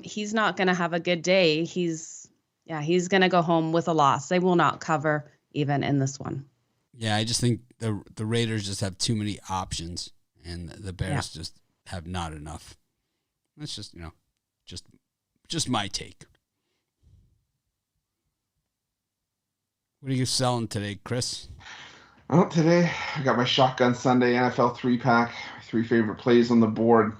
He's not going to have a good day. He's going to go home with a loss. They will not cover even in this one. Yeah, I just think the Raiders just have too many options, and the Bears just have not enough. That's just just my take. What are you selling today, Chris? Well, today I got my Shotgun Sunday NFL 3-pack, 3 favorite plays on the board.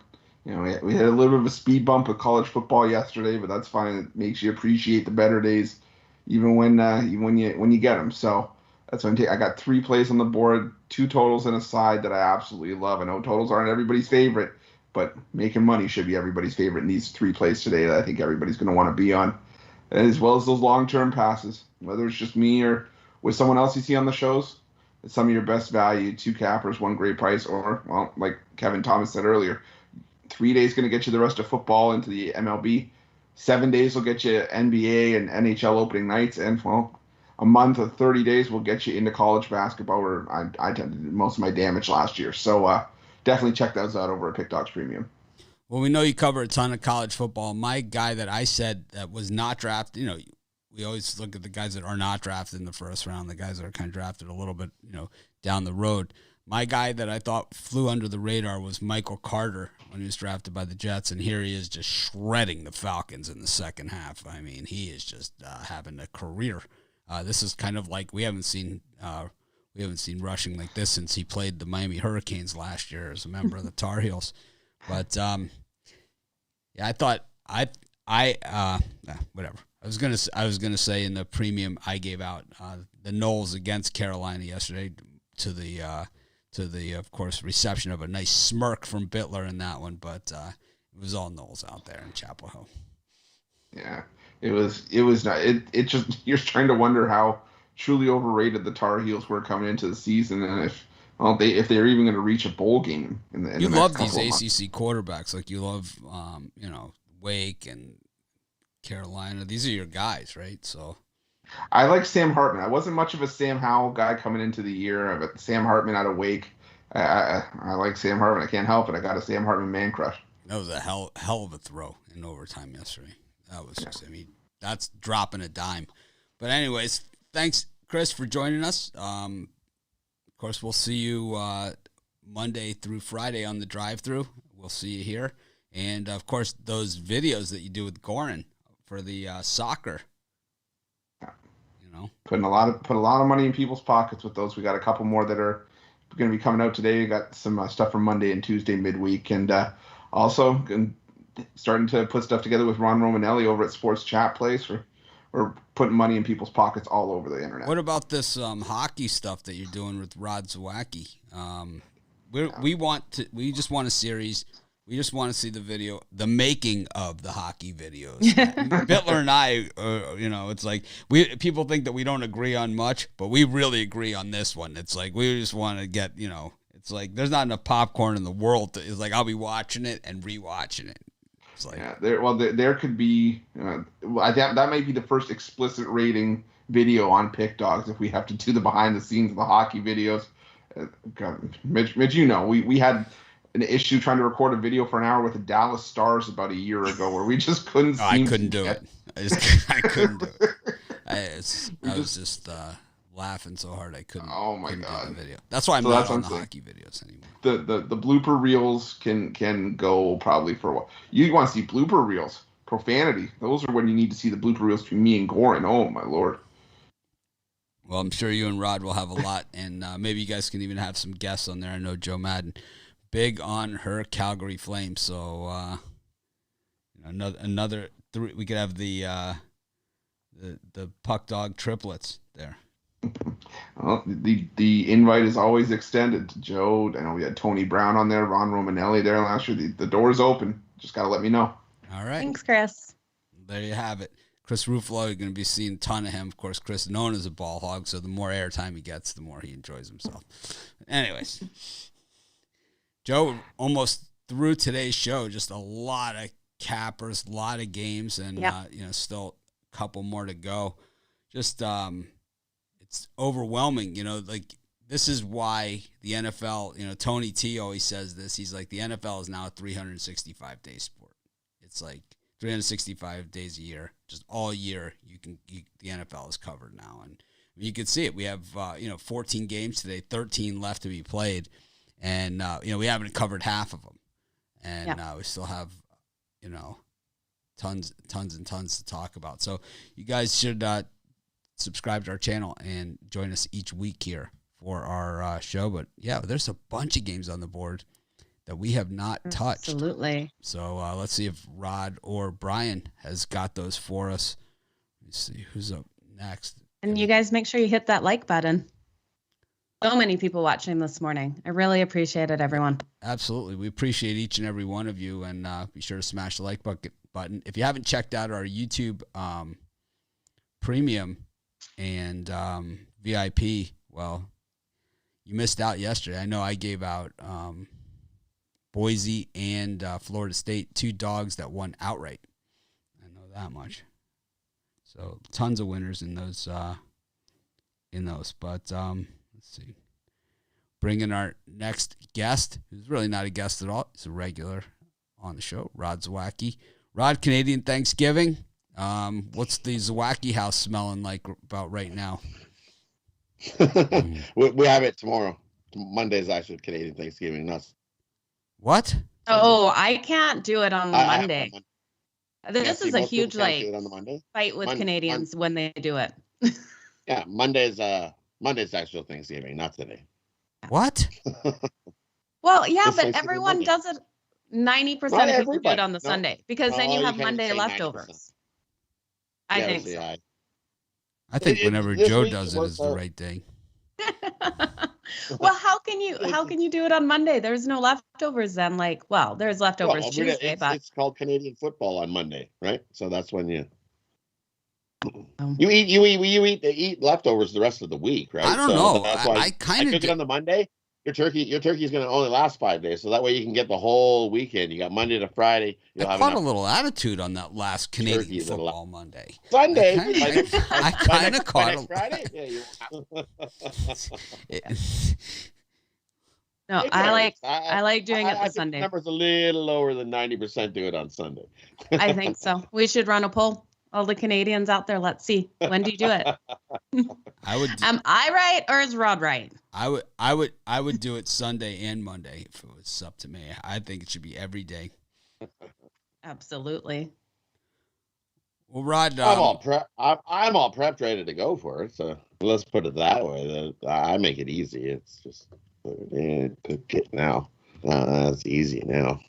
We had a little bit of a speed bump with college football yesterday, but that's fine. It makes you appreciate the better days, even when you get them. So that's what I'm taking. I got 3 plays on the board, 2 totals and a side that I absolutely love. I know totals aren't everybody's favorite, but making money should be everybody's favorite in these 3 plays today that I think everybody's going to want to be on, as well as those long-term passes, whether it's just me or with someone else you see on the shows. It's some of your best value, 2 cappers, 1 great price, or, well, like Kevin Thomas said earlier, 3 days going to get you the rest of football into the MLB. 7 days will get you NBA and NHL opening nights, and, well, a month or 30 days will get you into college basketball, where I did most of my damage last year. So definitely check those out over at Pick Dogs Premium. Well, we know you cover a ton of college football. My guy that I said that was not drafted, we always look at the guys that are not drafted in the first round, the guys that are kind of drafted a little bit, down the road. My guy that I thought flew under the radar was Michael Carter when he was drafted by the Jets, and here he is just shredding the Falcons in the second half. I mean, he is just having a career. This is kind of like we haven't seen rushing like this since he played the Miami Hurricanes last year as a member of the Tar Heels. But I thought whatever. I was gonna say in the premium I gave out the Knowles against Carolina yesterday to the of course reception of a nice smirk from Bitler in that one, but it was all Knowles out there in Chapel Hill. Yeah, it was not. It just, you're trying to wonder how truly overrated the Tar Heels were coming into the season, and if they're even going to reach a bowl game in the you next love couple these of months. ACC quarterbacks, like you love Wake and Carolina. These are your guys, right? So I like Sam Hartman. I wasn't much of a Sam Howell guy coming into the year, but Sam Hartman out of Wake, I like Sam Hartman. I can't help it. I got a Sam Hartman man crush. that was a hell of a throw in overtime yesterday. That was just, that's dropping a dime. But anyways, thanks, Chris, for joining us. Of course, we'll see you Monday through Friday on the drive-through. We'll see you here. And, of course, those videos that you do with Goran for the soccer. Put a lot of money in people's pockets with those. We got a couple more that are going to be coming out today. We got some stuff for Monday and Tuesday midweek, and also starting to put stuff together with Ron Romanelli over at Sports Chat Place. We're putting money in people's pockets all over the internet. What about this hockey stuff that you're doing with Rod Zawacky? We just want a series. We just want to see the video, the making of the hockey videos. Bitler and I, it's like people think that we don't agree on much, but we really agree on this one. It's like we just want to get, it's like there's not enough popcorn in the world. It's like I'll be watching it and rewatching it. It's like, there could be. That might be the first explicit rating video on Pick Dogs if we have to do the behind the scenes of the hockey videos. God, Mitch, we had an issue trying to record a video for an hour with the Dallas Stars about a year ago where we just couldn't. I couldn't do it. I couldn't do it. I was just laughing so hard I couldn't. Oh my God! Do the video. That's why I'm not on the hockey videos anymore. The blooper reels can go probably for a while. You want to see blooper reels? Profanity. Those are when you need to see the blooper reels between me and Goran. Oh my Lord. Well, I'm sure you and Rod will have a lot, and maybe you guys can even have some guests on there. I know Joe Madden. Big on her Calgary Flames, so another 3. We could have the puck dog triplets there. Well, the invite is always extended to Joe. I know we had Tony Brown on there, Ron Romanelli there last year. The door's open. Just gotta let me know. All right. Thanks, Chris. There you have it. Chris Ruffolo, you're going to be seeing a ton of him. Of course, Chris known as a ball hog, so the more airtime he gets, the more he enjoys himself. Anyways. Joe, almost through today's show, just a lot of cappers, a lot of games, and still a couple more to go. Just it's overwhelming. This is why the NFL. Tony T always says this. He's like, the NFL is now a 365-day sport. It's like 365 days a year, just all year. The NFL is covered now, and You could see it. We have 14 games today, 13 left to be played, and we haven't covered half of them, and we still have tons and tons to talk about. So you guys should subscribe to our channel and join us each week here for our show. But yeah, there's a bunch of games on the board that we have not touched. Absolutely. So let's see if Rod or Brian has got those for us. Let me see who's up next. And you guys make sure you hit that like button. So many people watching this morning. I really appreciate it, everyone. Absolutely. We appreciate each and every one of you, and be sure to smash the like button. If you haven't checked out our YouTube premium and VIP, well, you missed out yesterday. I know I gave out Boise and Florida State, 2 dogs that won outright. I know that much. So tons of winners in those. But let's see. Bring in our next guest, who's really not a guest at all. He's a regular on the show, Rod Zawacky. Rod, Canadian Thanksgiving. What's the Zawacky house smelling like about right now? We have it tomorrow. Monday's actually Canadian Thanksgiving. What? Oh, I can't do it on Monday. This is a huge fight with Canadians when they do it. Yeah, Monday's actual Thanksgiving, not today. What? Well, yeah, but everyone does it. 90% of people do it on the Sunday because then you have Monday leftovers. 90%. I think so. I think whenever Joe does it is the right day. Well, how can you do it on Monday? There's no leftovers then. There's leftovers Tuesday, but it's called Canadian football on Monday, right? So that's when you eat leftovers the rest of the week, right? I don't know. I kind of cook it on the Monday. Your turkey is going to only last 5 days, so that way you can get the whole weekend. You got Monday to Friday. I caught a little attitude on that last Canadian football Monday. Sunday. I kind of caught it. Friday. No, I like doing it the Sunday. The number's a little lower than 90% do it on Sunday. I think so. We should run a poll. All the Canadians out there, let's see. When do you do it? Am I right or is Rod right? I would do it Sunday and Monday if it was up to me. I think it should be every day. Absolutely. Well, Rod, I'm all prepped, ready to go for it. So let's put it that way. I make it easy. It's just cook it now. That's easy now.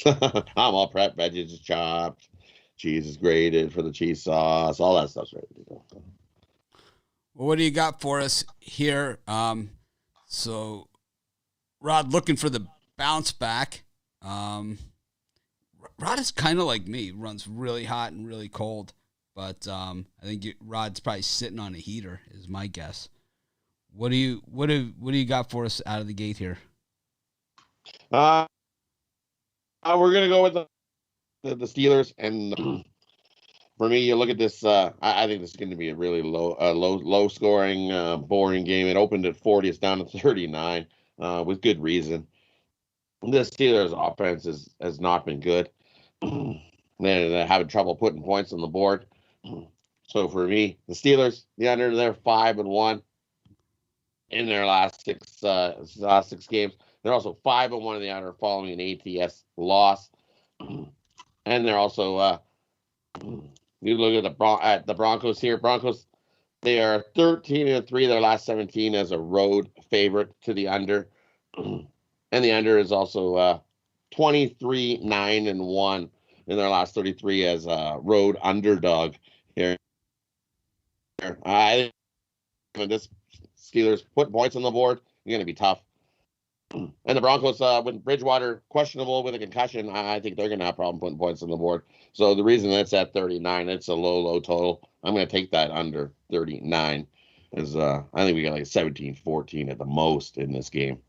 I'm all prepped. Veggies is chopped. Cheese is grated for the cheese sauce. All that stuff's ready to go. Well, what do you got for us here? So, Rod, looking for the bounce back. Rod is kind of like me. Runs really hot and really cold. But I think Rod's probably sitting on a heater, is my guess. What do you got for us out of the gate here? We're gonna go with the Steelers, and for me, you look at this. I think this is going to be a really low scoring, boring game. It opened at 40, it's down to 39, with good reason. The Steelers' offense has not been good. They're having trouble putting points on the board. So for me, the Steelers, the under, they're 5-1 in their last six games. They're also 5-1 in the under following an ATS loss. And they're also, you look at the Broncos here. Broncos, they are 13-3 their last 17 as a road favorite to the under. And the under is also 23-9-1 in their last 33 as a road underdog here. This Steelers put points on the board, you're going to be tough. And the Broncos, with Bridgewater questionable with a concussion, I think they're going to have a problem putting points on the board. So the reason that's at 39, it's a low total. I'm going to take that under 39. I think we got like 17-14 at the most in this game.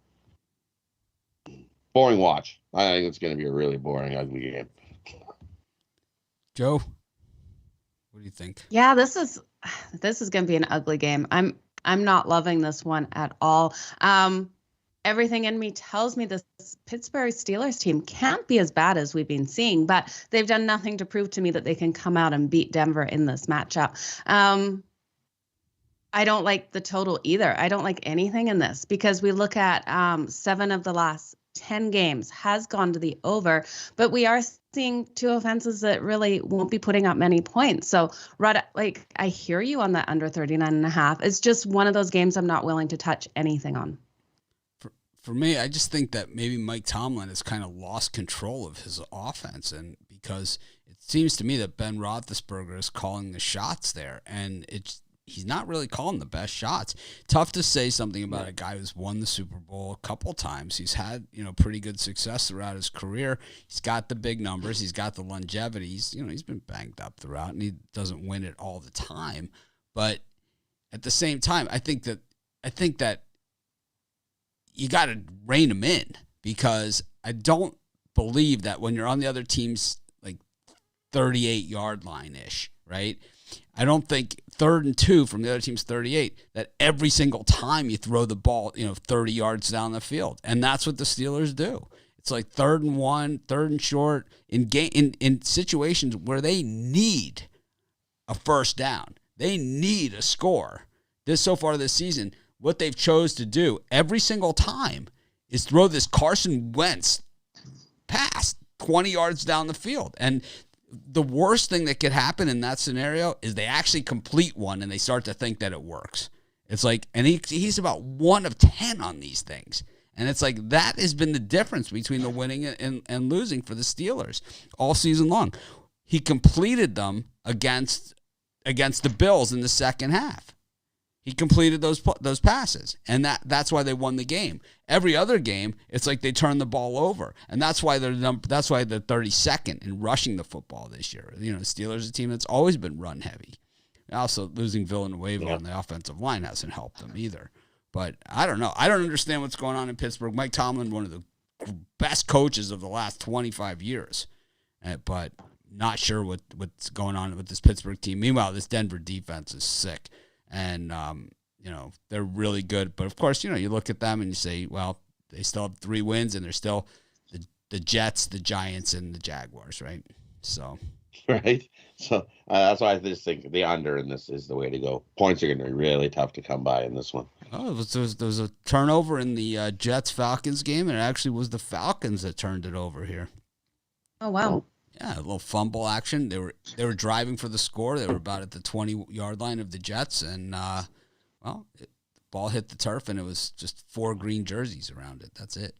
Boring watch. I think it's going to be a really boring, ugly game. Joe, what do you think? Yeah, this is going to be an ugly game. I'm not loving this one at all. Everything in me tells me this Pittsburgh Steelers team can't be as bad as we've been seeing, but they've done nothing to prove to me that they can come out and beat Denver in this matchup. I don't like the total either. I don't like anything in this because we look at 7 of the last 10 games has gone to the over, but we are seeing two offenses that really won't be putting up many points. So, Rod, like, I hear you on that under 39.5. It's just one of those games I'm not willing to touch anything on. For me, I just think that maybe Mike Tomlin has kind of lost control of his offense, and because it seems to me that Ben Roethlisberger is calling the shots there, and he's not really calling the best shots. Tough to say something about a guy who's won the Super Bowl a couple times. He's had, pretty good success throughout his career. He's got the big numbers. He's got the longevity. He's been banged up throughout, and he doesn't win it all the time. But at the same time, I think that you got to rein him in, because I don't believe that when you're on the other team's 38-yard line-ish, right? I don't think 3rd and 2 from the other team's 38, that every single time you throw the ball, 30 yards down the field. And that's what the Steelers do. It's like 3rd and 1, 3rd and short in situations where they need a first down. They need a score. So far this season, what they've chose to do every single time is throw this Carson Wentz pass 20 yards down the field. And the worst thing that could happen in that scenario is they actually complete one and they start to think that it works. It's like, and he's about 1 of 10 on these things. And it's like, that has been the difference between the winning and losing for the Steelers all season long. He completed them against the Bills in the second half. He completed those passes, and that's why they won the game. Every other game, it's like they turned the ball over, and that's why they're 32nd in rushing the football this year. The Steelers are a team that's always been run heavy. Also, losing Villanueva on the offensive line hasn't helped them either. But I don't know. I don't understand what's going on in Pittsburgh. Mike Tomlin, one of the best coaches of the last 25 years, but not sure what's going on with this Pittsburgh team. Meanwhile, this Denver defense is sick. And, they're really good. But, of course, you look at them and you say, well, they still have 3 wins, and they're still the Jets, the Giants, and the Jaguars, right? So. Right. So that's why I just think the under in this is the way to go. Points are going to be really tough to come by in this one. Oh, there was a turnover in the Jets-Falcons game, and it actually was the Falcons that turned it over here. Oh, wow. Yeah, a little fumble action. They were driving for the score. They were about at the 20-yard line of the Jets, and the ball hit the turf, and it was just 4 green jerseys around it. That's it.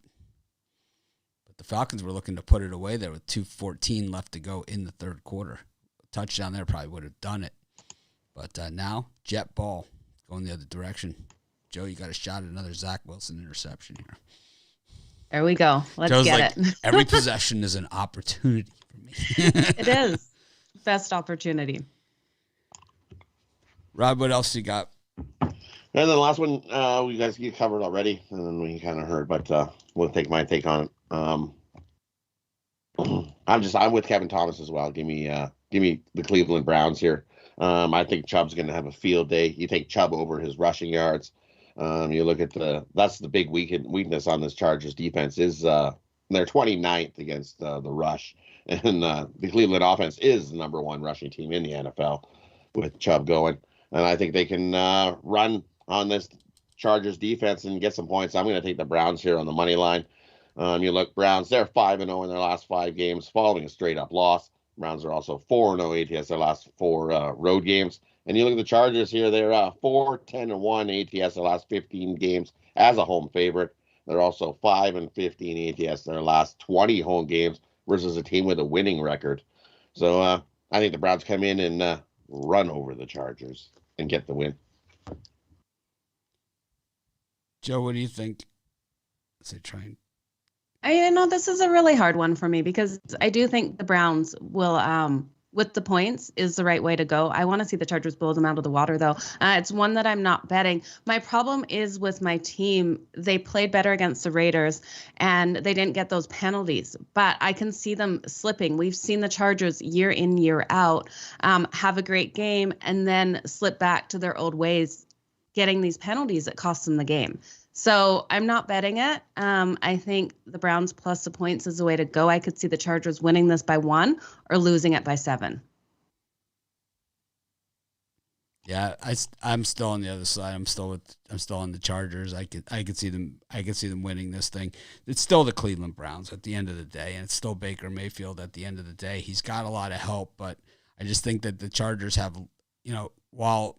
But the Falcons were looking to put it away there with 2:14 left to go in the third quarter. A touchdown there probably would have done it. But now, Jet ball going the other direction. Joe, you got a shot at another Zach Wilson interception here. There we go. Let's Joe's get it. Every possession is an opportunity for me. It is. Best opportunity. Rob, what else you got? And then the last one, you covered already, and then we kind of heard, but we'll take my take on it. I'm with Kevin Thomas as well. Give me the Cleveland Browns here. I think Chubb's going to have a field day. You take Chubb over his rushing yards. You look at that's the big weakness on this Chargers defense is they're 29th against the rush, and the Cleveland offense is the number 1 rushing team in the NFL with Chubb going, and I think they can run on this Chargers defense and get some points. I'm going to take the Browns here on the money line. You look, Browns, they're 5-0 in their last 5 games following a straight up loss. Browns are also 4-0 ATS their last 4 road games. And you look at the Chargers here, they're 4-10-1 ATS their last 15 games as a home favorite. They're also 5-15 ATS their last 20 home games versus a team with a winning record. So I think the Browns come in and run over the Chargers and get the win. Joe, what do you think? Let's say try and I know this is a really hard one for me because I do think the Browns will, with the points, is the right way to go. I want to see the Chargers blow them out of the water, though. It's one that I'm not betting. My problem is with my team. They played better against the Raiders, and they didn't get those penalties. But I can see them slipping. We've seen the Chargers year in, year out have a great game and then slip back to their old ways, getting these penalties that cost them the game. So I'm not betting it. I think the Browns plus the points is the way to go. I could see the Chargers winning this by 1 or losing it by 7. Yeah, I'm still on the other side. I'm still on the Chargers. I could see them winning this thing. It's still the Cleveland Browns at the end of the day, and it's still Baker Mayfield at the end of the day. He's got a lot of help, but I just think that the Chargers have, while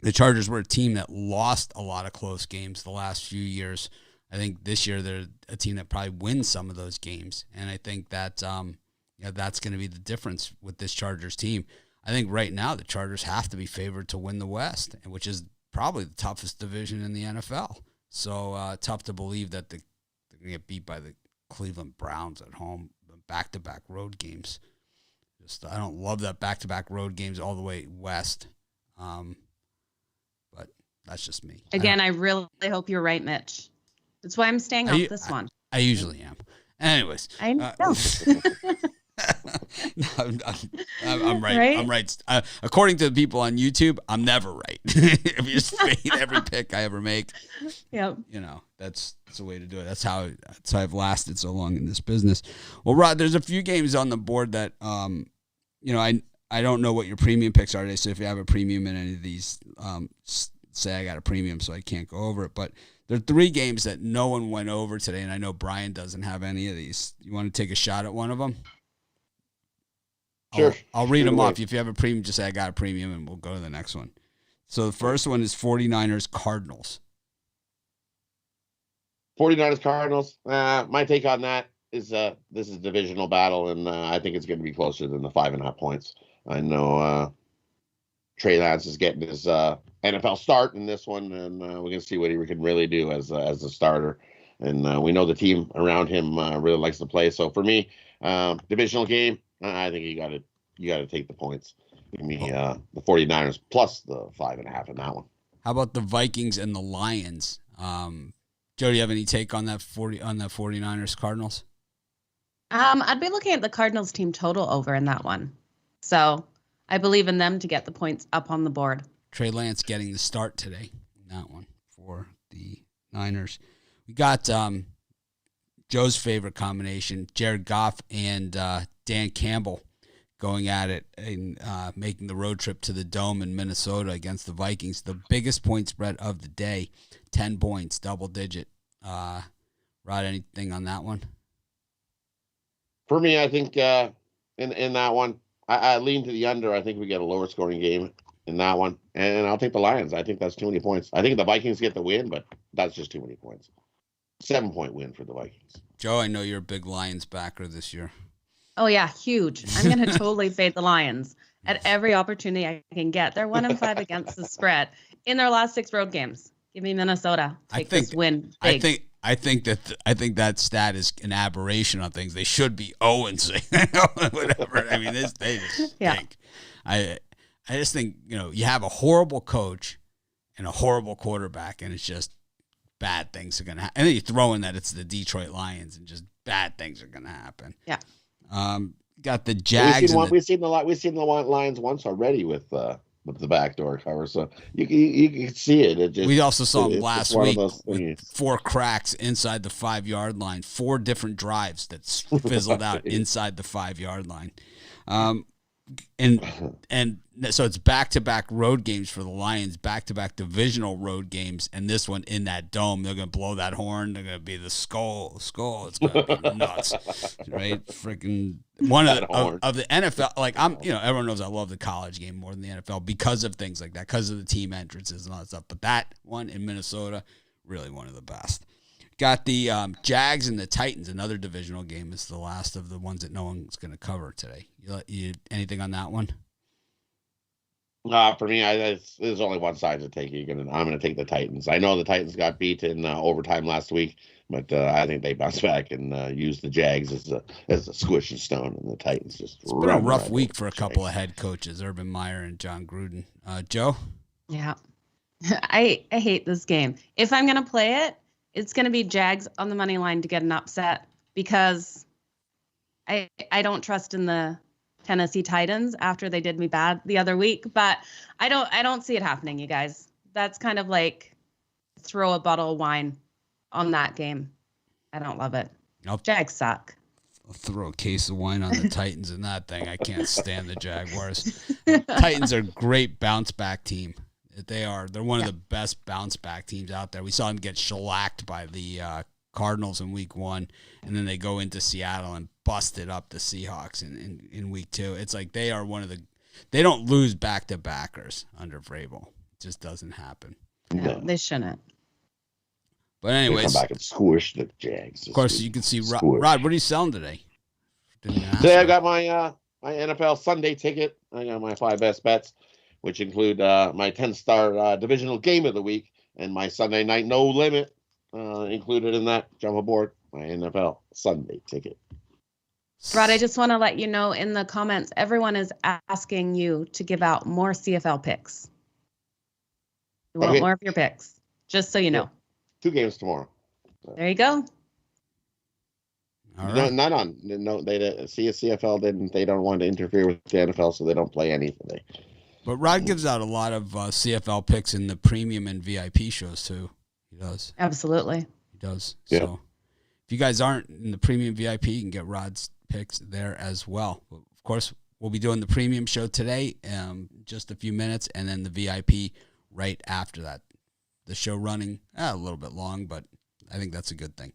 the Chargers were a team that lost a lot of close games the last few years, I think this year they're a team that probably wins some of those games, and I think that that's going to be the difference with this Chargers team. I think right now the Chargers have to be favored to win the West, which is probably the toughest division in the NFL. So tough to believe that they're going to get beat by the Cleveland Browns at home, back-to-back road games. I don't love that back-to-back road games all the way west, but that's just me. Again, I really hope you're right, Mitch. That's why I'm staying off this one. I usually am. Anyways. I know. No, I'm right. Right? I'm right. According to the people on YouTube, I'm never right. If you just fade every pick I ever make, yep. That's the way to do it. That's how I've lasted so long in this business. Well, Rod, there's a few games on the board that I don't know what your premium picks are today. So if you have a premium in any of these, say I got a premium, so I can't go over it. But there are 3 games that no one went over today, and I know Brian doesn't have any of these. You want to take a shot at one of them? Sure. I'll read them off. If you have a premium, just say I got a premium, and we'll go to the next one. So the first one is 49ers Cardinals. 49ers Cardinals. My take on that is this is a divisional battle, and I think it's going to be closer than the 5.5 points. I know Trey Lance is getting his NFL start in this one, and we're going to see what he can really do as a starter. And we know the team around him really likes to play. So for me, divisional game, I think you got to take the points. Give me the 49ers plus the 5.5 in that one. How about the Vikings and the Lions? Joe, do you have any take on that 49ers Cardinals? I'd be looking at the Cardinals team total over in that one. So I believe in them to get the points up on the board. Trey Lance getting the start today in that one for the Niners. We got Joe's favorite combination, Jared Goff and Dan Campbell going at it and making the road trip to the Dome in Minnesota against the Vikings. The biggest point spread of the day, 10 points, double digit. Rod, anything on that one? For me, I think in that one, I lean to the under. I think we get a lower scoring game in that one. And I'll take the Lions. I think that's too many points. I think the Vikings get the win, but that's just too many points. 7-point win for the Vikings. Joe, I know you're a big Lions backer this year. Oh, yeah, huge. I'm going to totally fade the Lions at every opportunity I can get. They're 1-5 against the spread in their last 6 road games. Give me Minnesota. Take this win big. I think that stat is an aberration on things. They should be 0-6, whatever. I mean, they just stink. I just think you have a horrible coach and a horrible quarterback, and it's just bad things are gonna happen. And then you throw in that it's the Detroit Lions, and just bad things are gonna happen. Yeah. Got the Jags. We've seen the Lions once already with the backdoor cover, so you can see it. We also saw them last week with 4 cracks inside the 5-yard line, 4 different drives that fizzled out inside the 5-yard line. And so it's back-to-back road games for the Lions, back-to-back divisional road games, and this one in that dome. They're going to blow that horn. They're going to be the skull. It's going to be nuts, right? Freaking one of the NFL. Like everyone knows I love the college game more than the NFL because of things like that, because of the team entrances and all that stuff. But that one in Minnesota, really one of the best. Got the Jags and the Titans, another divisional game. Is the last of the ones that no one's going to cover today. You anything on that one? For me, there's only one side to take. I'm going to take the Titans. I know the Titans got beat in overtime last week, but I think they bounce back and use the Jags as a squishing stone, and the Titans just. It's been a rough week for a couple of head coaches, Urban Meyer and John Gruden. Joe? Yeah, I hate this game. If I'm going to play it, it's going to be Jags on the money line to get an upset because I don't trust in the Tennessee Titans after they did me bad the other week, but I don't see it happening, you guys. That's kind of like throw a bottle of wine on that game. I don't love it. Nope. Jags suck. I'll throw a case of wine on the Titans and that thing. I can't stand the Jaguars. Titans are a great bounce back team. They are. They're one of the best bounce back teams out there. We saw them get shellacked by the Cardinals in week 1, and then they go into Seattle and busted up the Seahawks in week 2. It's like they are one of the – they don't lose back-to-backers under Vrabel. It just doesn't happen. No, they shouldn't. But anyways. Come back and squish the Jags. Of course, you can see Rod, what are you selling today? Today I got my my NFL Sunday ticket. I got my 5 best bets, which include my 10-star divisional game of the week and my Sunday night no limit included in that. Jump aboard my NFL Sunday ticket. Rod, I just want to let you know in the comments, everyone is asking you to give out more CFL picks. We want more of your picks, just so you know. 2 games tomorrow. There you go. All right. CFL didn't. They don't want to interfere with the NFL, so they don't play anything. But Rod gives out a lot of CFL picks in the premium and VIP shows too. He does. Absolutely. He does. Yeah. So if you guys aren't in the premium VIP, you can get Rod's picks there as well. Of course, we'll be doing the premium show today, just a few minutes, and then the VIP right after that. The show running a little bit long, but I think that's a good thing.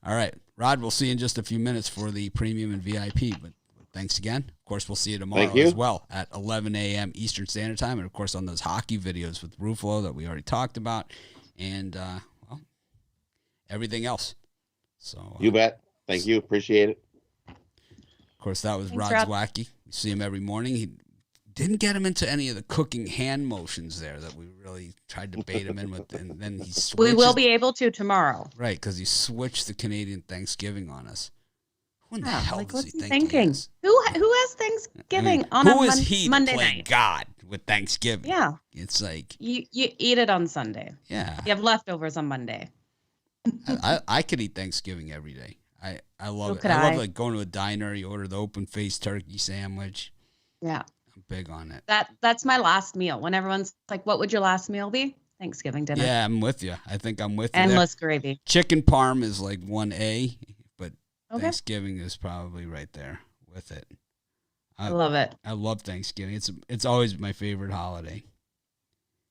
All right, Rod, we'll see you in just a few minutes for the premium and VIP. But thanks again. Of course, we'll see you tomorrow as well at 11 a.m. Eastern Standard Time. And, of course, on those hockey videos with Ruffolo that we already talked about. And, well, everything else. So you bet. Thank you. Appreciate it. Of course, that was Thanks, Rod Rod. Zawacky. We see him every morning. He didn't get him into any of the cooking hand motions there that we really tried to bait him in with. And then he switched. We will be able to tomorrow. Right, because he switched the Canadian Thanksgiving on us. Who in the hell does what's he he think thinking? he is? Who has Thanksgiving on who a is he Monday to play night? God with Thanksgiving? Yeah. It's like, You eat it on Sunday. yeah. You have leftovers on Monday. I could eat Thanksgiving every day. I love So it. could I love I. like going to a diner, you order the open faced turkey sandwich. Yeah. I'm big on it. That's my last meal. When everyone's like, what would your last meal be? Thanksgiving dinner. Yeah, I'm with you. I think I'm with you. there. Endless gravy. Chicken parm is like 1A, but Okay. Thanksgiving is probably right there with it. I love it. I love Thanksgiving. It's always my favorite holiday.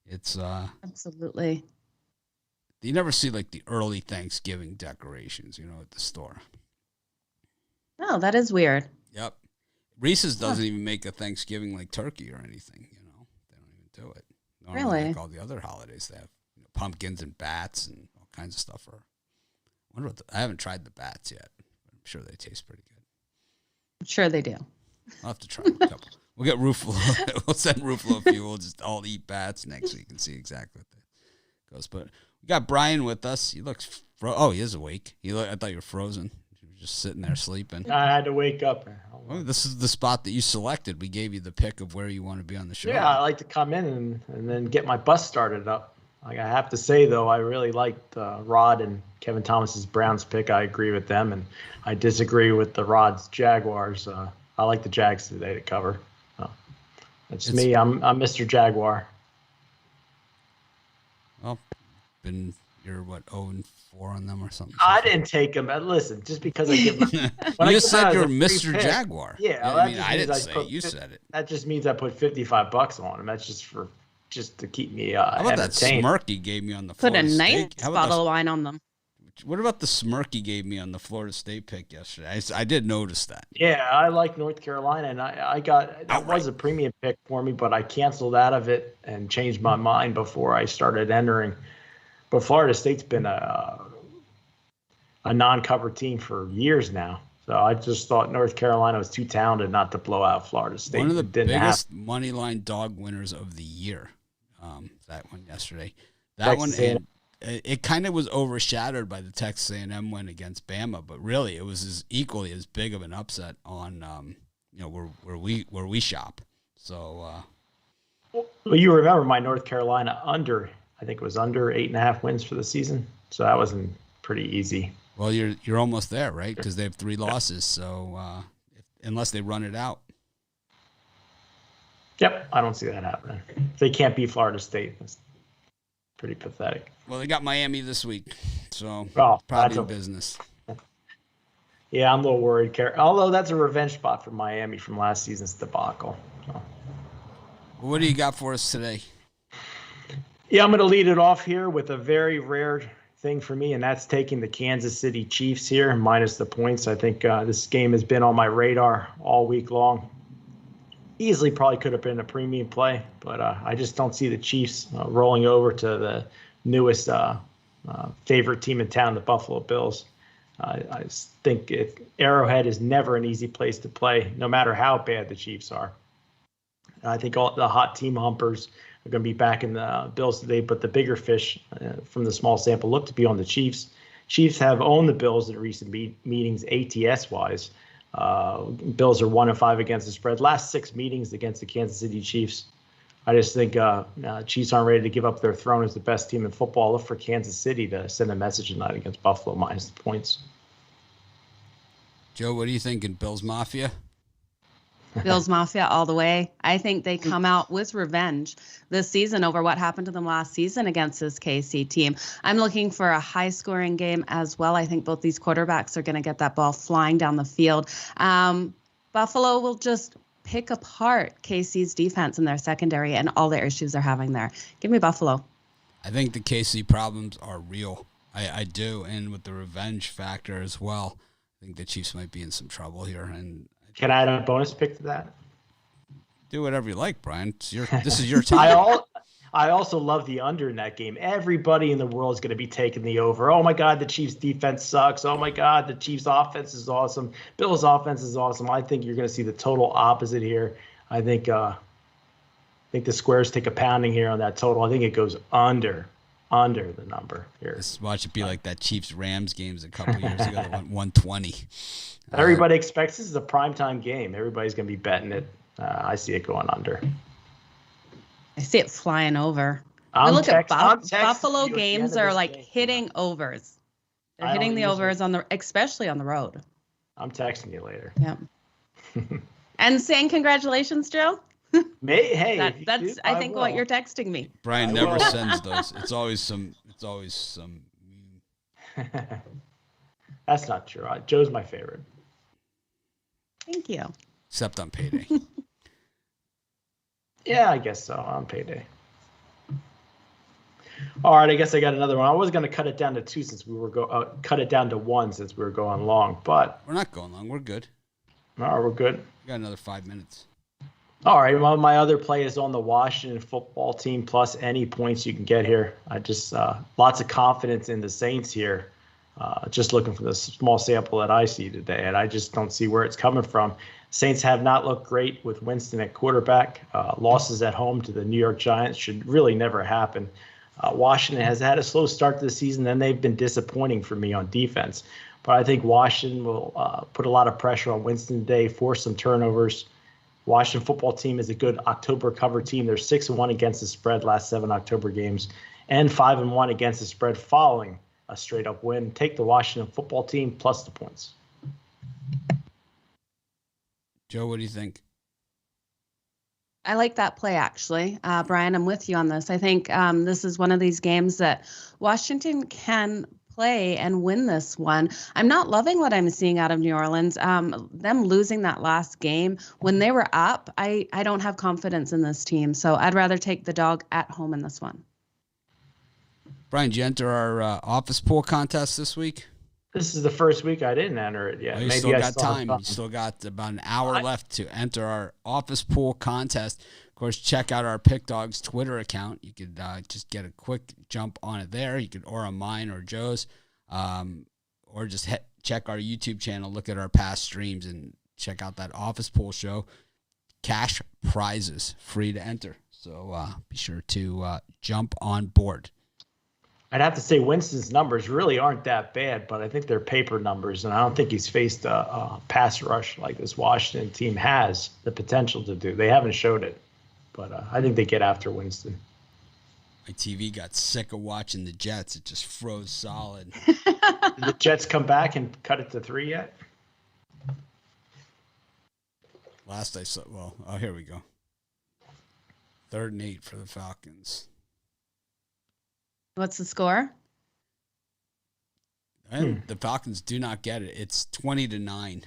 It's Absolutely. you never see like the early Thanksgiving decorations, at the store. No, that is weird. Yep. Reese's doesn't even make a Thanksgiving like turkey or anything, They don't even do it. Normally, Really? like all the other holidays, they have pumpkins and bats and all kinds of stuff. I haven't tried the bats yet. I'm sure they taste pretty good. I'm sure they do. I'll have to try a couple. We'll get Ruffolo. We'll send Ruffolo a few. We'll just all eat bats next week and see exactly what that goes. But we got Brian with us. He looks he is awake. I thought you were frozen. You were just sitting there sleeping. I had to wake up. Well, this is the spot that you selected. We gave you the pick of where you want to be on the show. Yeah, I like to come in and then get my bus started up. Like I have to say, though, I really liked Rod and Kevin Thomas's Browns pick. I agree with them, and I disagree with the Rod's Jaguars. I like the Jags today to cover. That's me. I'm Mr. Jaguar. Well, you're 0-4 on them or something. I didn't take them. Listen, just because I give them. You just said you're Mr. Jaguar. Yeah, I mean, I didn't say it. You said it. That just means I put $55 on them. That's just to keep me How about that entertained. smirk he gave me on the Put Florida a nice State? How about bottle of wine on them. What about the smirk he gave me on the Florida State pick yesterday? I did notice that. Yeah, I like North Carolina, and I got that was a premium pick for me, but I canceled out of it and changed my mind before I started entering. But Florida State's been a non-cover team for years now, so I just thought North Carolina was too talented not to blow out Florida State. One of the biggest money line dog winners of the year. That one yesterday. It kind of was overshadowed by the Texas A&M win against Bama, but really it was equally as big of an upset on where we shop. So well, you remember my North Carolina under? I think it was under 8.5 wins for the season, so that wasn't pretty easy. Well, you're almost there, right? Because they have 3 losses, so unless they run it out. Yep, I don't see that happening. If they can't beat Florida State, that's pretty pathetic. Well, they got Miami this week, so that's probably in okay. business. Yeah, I'm a little worried. Although that's a revenge spot for Miami from last season's debacle. So. What do you got for us today? Yeah, I'm going to lead it off here with a very rare thing for me, and that's taking the Kansas City Chiefs here minus the points. I think this game has been on my radar all week long. Easily probably could have been a premium play, but I just don't see the Chiefs rolling over to the newest favorite team in town, the Buffalo Bills. I think Arrowhead is never an easy place to play, no matter how bad the Chiefs are. I think all the hot team humpers are going to be back in the Bills today, but the bigger fish from the small sample look to be on the Chiefs. Chiefs have owned the Bills in recent meetings ATS-wise. Bills are 1-5 against the spread. Last 6 meetings against the Kansas City Chiefs. I just think Chiefs aren't ready to give up their throne as the best team in football. Look for Kansas City to send a message tonight against Buffalo minus the points. Joe, what are you thinking? Bills Mafia? Bills Mafia all the way. I think they come out with revenge this season over what happened to them last season against this KC team. I'm looking for a high-scoring game as well. I think both these quarterbacks are going to get that ball flying down the field. Buffalo will just pick apart KC's defense and their secondary and all their issues they're having there. Give me Buffalo. I think the KC problems are real. I do, and with the revenge factor as well. I think the Chiefs might be in some trouble here. And can I add a bonus pick to that? Do whatever you like, Brian. This is your time. I also love the under in that game. Everybody in the world is going to be taking the over. Oh, my God, the Chiefs' defense sucks. Oh, my God, the Chiefs' offense is awesome. Bills' offense is awesome. I think you're going to see the total opposite here. I think the squares take a pounding here on that total. I think it goes under the number here. Just watch it be like that Chiefs-Rams games a couple years ago that went 120. Everybody expects this is a primetime game. Everybody's going to be betting it. I see it going under. I see it flying over. Look at Buffalo games are like hitting overs. They're hitting the overs especially on the road. I'm texting you later. Yep. And saying congratulations, Joe. Hey, that's I think what you're texting me. Brian never sends those. It's always some. That's not true. Joe's my favorite. Thank you. Except on payday. Yeah, I guess so. On payday. All right, I guess I got another one. I was going to cut it down to 2 since we were cut it down to 1 since we were going long, but we're not going long. We're good. All right, we're good. We got another 5 minutes. All right, well, my other play is on the Washington football team plus any points you can get here. I just lots of confidence in the Saints here. Just looking for the small sample that I see today, and I just don't see where it's coming from. Saints have not looked great with Winston at quarterback. Losses at home to the New York Giants should really never happen. Washington has had a slow start to the season, and they've been disappointing for me on defense. But I think Washington will put a lot of pressure on Winston today, force some turnovers. Washington football team is a good October cover team. They're 6-1 against the spread last 7 October games, and 5-1 against the spread following a straight-up win. Take the Washington football team plus the points. Joe, what do you think? I like that play, actually. Brian, I'm with you on this. I think this is one of these games that Washington can play and win this one. I'm not loving what I'm seeing out of New Orleans. Them losing that last game when they were up, I don't have confidence in this team. So I'd rather take the dog at home in this one. Brian, did you enter our office pool contest this week? This is the first week I didn't enter it yet. Well, you still got time. You still got about an hour left to enter our office pool contest. Of course, check out our Pick Dogs Twitter account. You could just get a quick jump on it there. You could, or on mine or Joe's, or just check our YouTube channel. Look at our past streams and check out that office pool show. Cash prizes, free to enter. So be sure to jump on board. I'd have to say Winston's numbers really aren't that bad, but I think they're paper numbers, and I don't think he's faced a pass rush like this Washington team has the potential to do. They haven't showed it, but I think they get after Winston. My TV got sick of watching the Jets. It just froze solid. Did the Jets come back and cut it to 3 yet? Last I saw, here we go. 3rd and 8 for the Falcons. What's the score? And the Falcons do not get it. It's 20-9.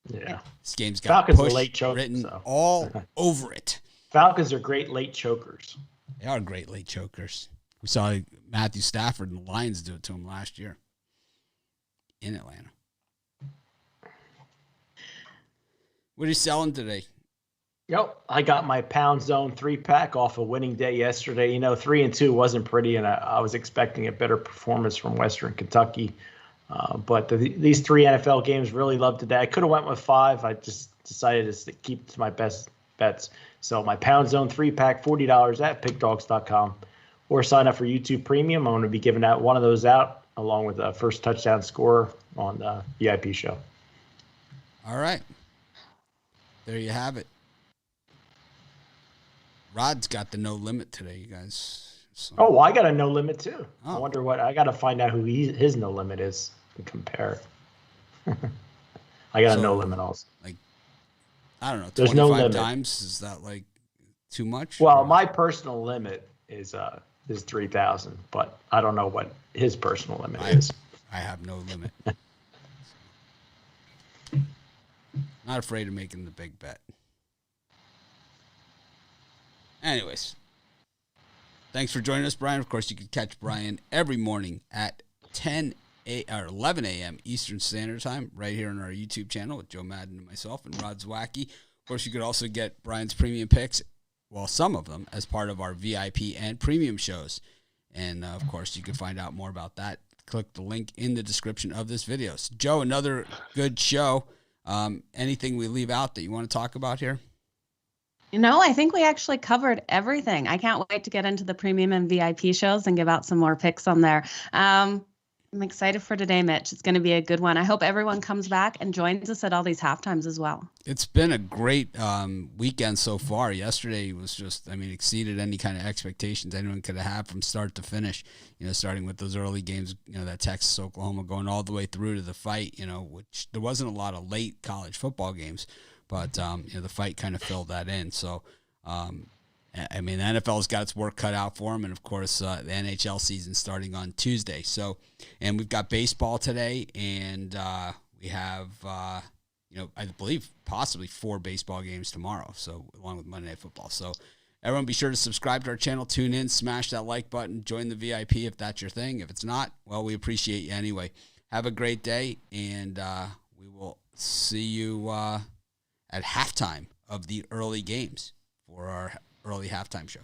Yeah. This game's got Falcons are push late chokers, written so. all over it. Falcons are great late chokers. They are great late chokers. We saw Matthew Stafford and the Lions do it to him last year in Atlanta. What are you selling today? Yep, I got my Pound Zone 3-pack off a winning day yesterday. 3-2 wasn't pretty, and I was expecting a better performance from Western Kentucky. But these 3 NFL games really loved today. I could have went with 5. I just decided to keep to my best bets. So my Pound Zone 3-pack, $40 at pickdogs.com. Or sign up for YouTube Premium. I'm going to be giving out one of those out along with the first touchdown scorer on the VIP show. All right. There you have it. Rod's got the no limit today, you guys. So. Oh, well, I got a no limit too. Oh. I wonder what I got to find out who his no limit is and compare. I got a no limit also. Like, I don't know, There's 25 no limit. times? Is that like too much? Well, or? my personal limit is 3,000, but I don't know what his personal limit is. I have no limit. Not afraid of making the big bet. Anyways, thanks for joining us, Brian. Of course, you can catch Brian every morning at 11 a.m. Eastern Standard Time right here on our YouTube channel with Joe Madden and myself and Rod Zawacky. Of course, you could also get Brian's premium picks, well, some of them, as part of our VIP and premium shows. And, of course, you can find out more about that. Click the link in the description of this video. So, Joe, another good show. Anything we leave out that you want to talk about here? I think we actually covered everything. I can't wait to get into the premium and VIP shows and give out some more picks on there. I'm excited for today, Mitch. It's going to be a good one. I hope everyone comes back and joins us at all these halftimes as well. It's been a great weekend so far. Yesterday was just, exceeded any kind of expectations anyone could have had from start to finish. Starting with those early games, that Texas, Oklahoma, going all the way through to the fight, which there wasn't a lot of late college football games. But, the fight kind of filled that in. So, the NFL's got its work cut out for them. And, of course, the NHL season starting on Tuesday. So, and we've got baseball today. And we have, I believe possibly 4 baseball games tomorrow. So, along with Monday Night Football. So, everyone be sure to subscribe to our channel. Tune in, smash that like button, join the VIP if that's your thing. If it's not, well, we appreciate you anyway. Have a great day. And we will see you at halftime of the early games for our early halftime show.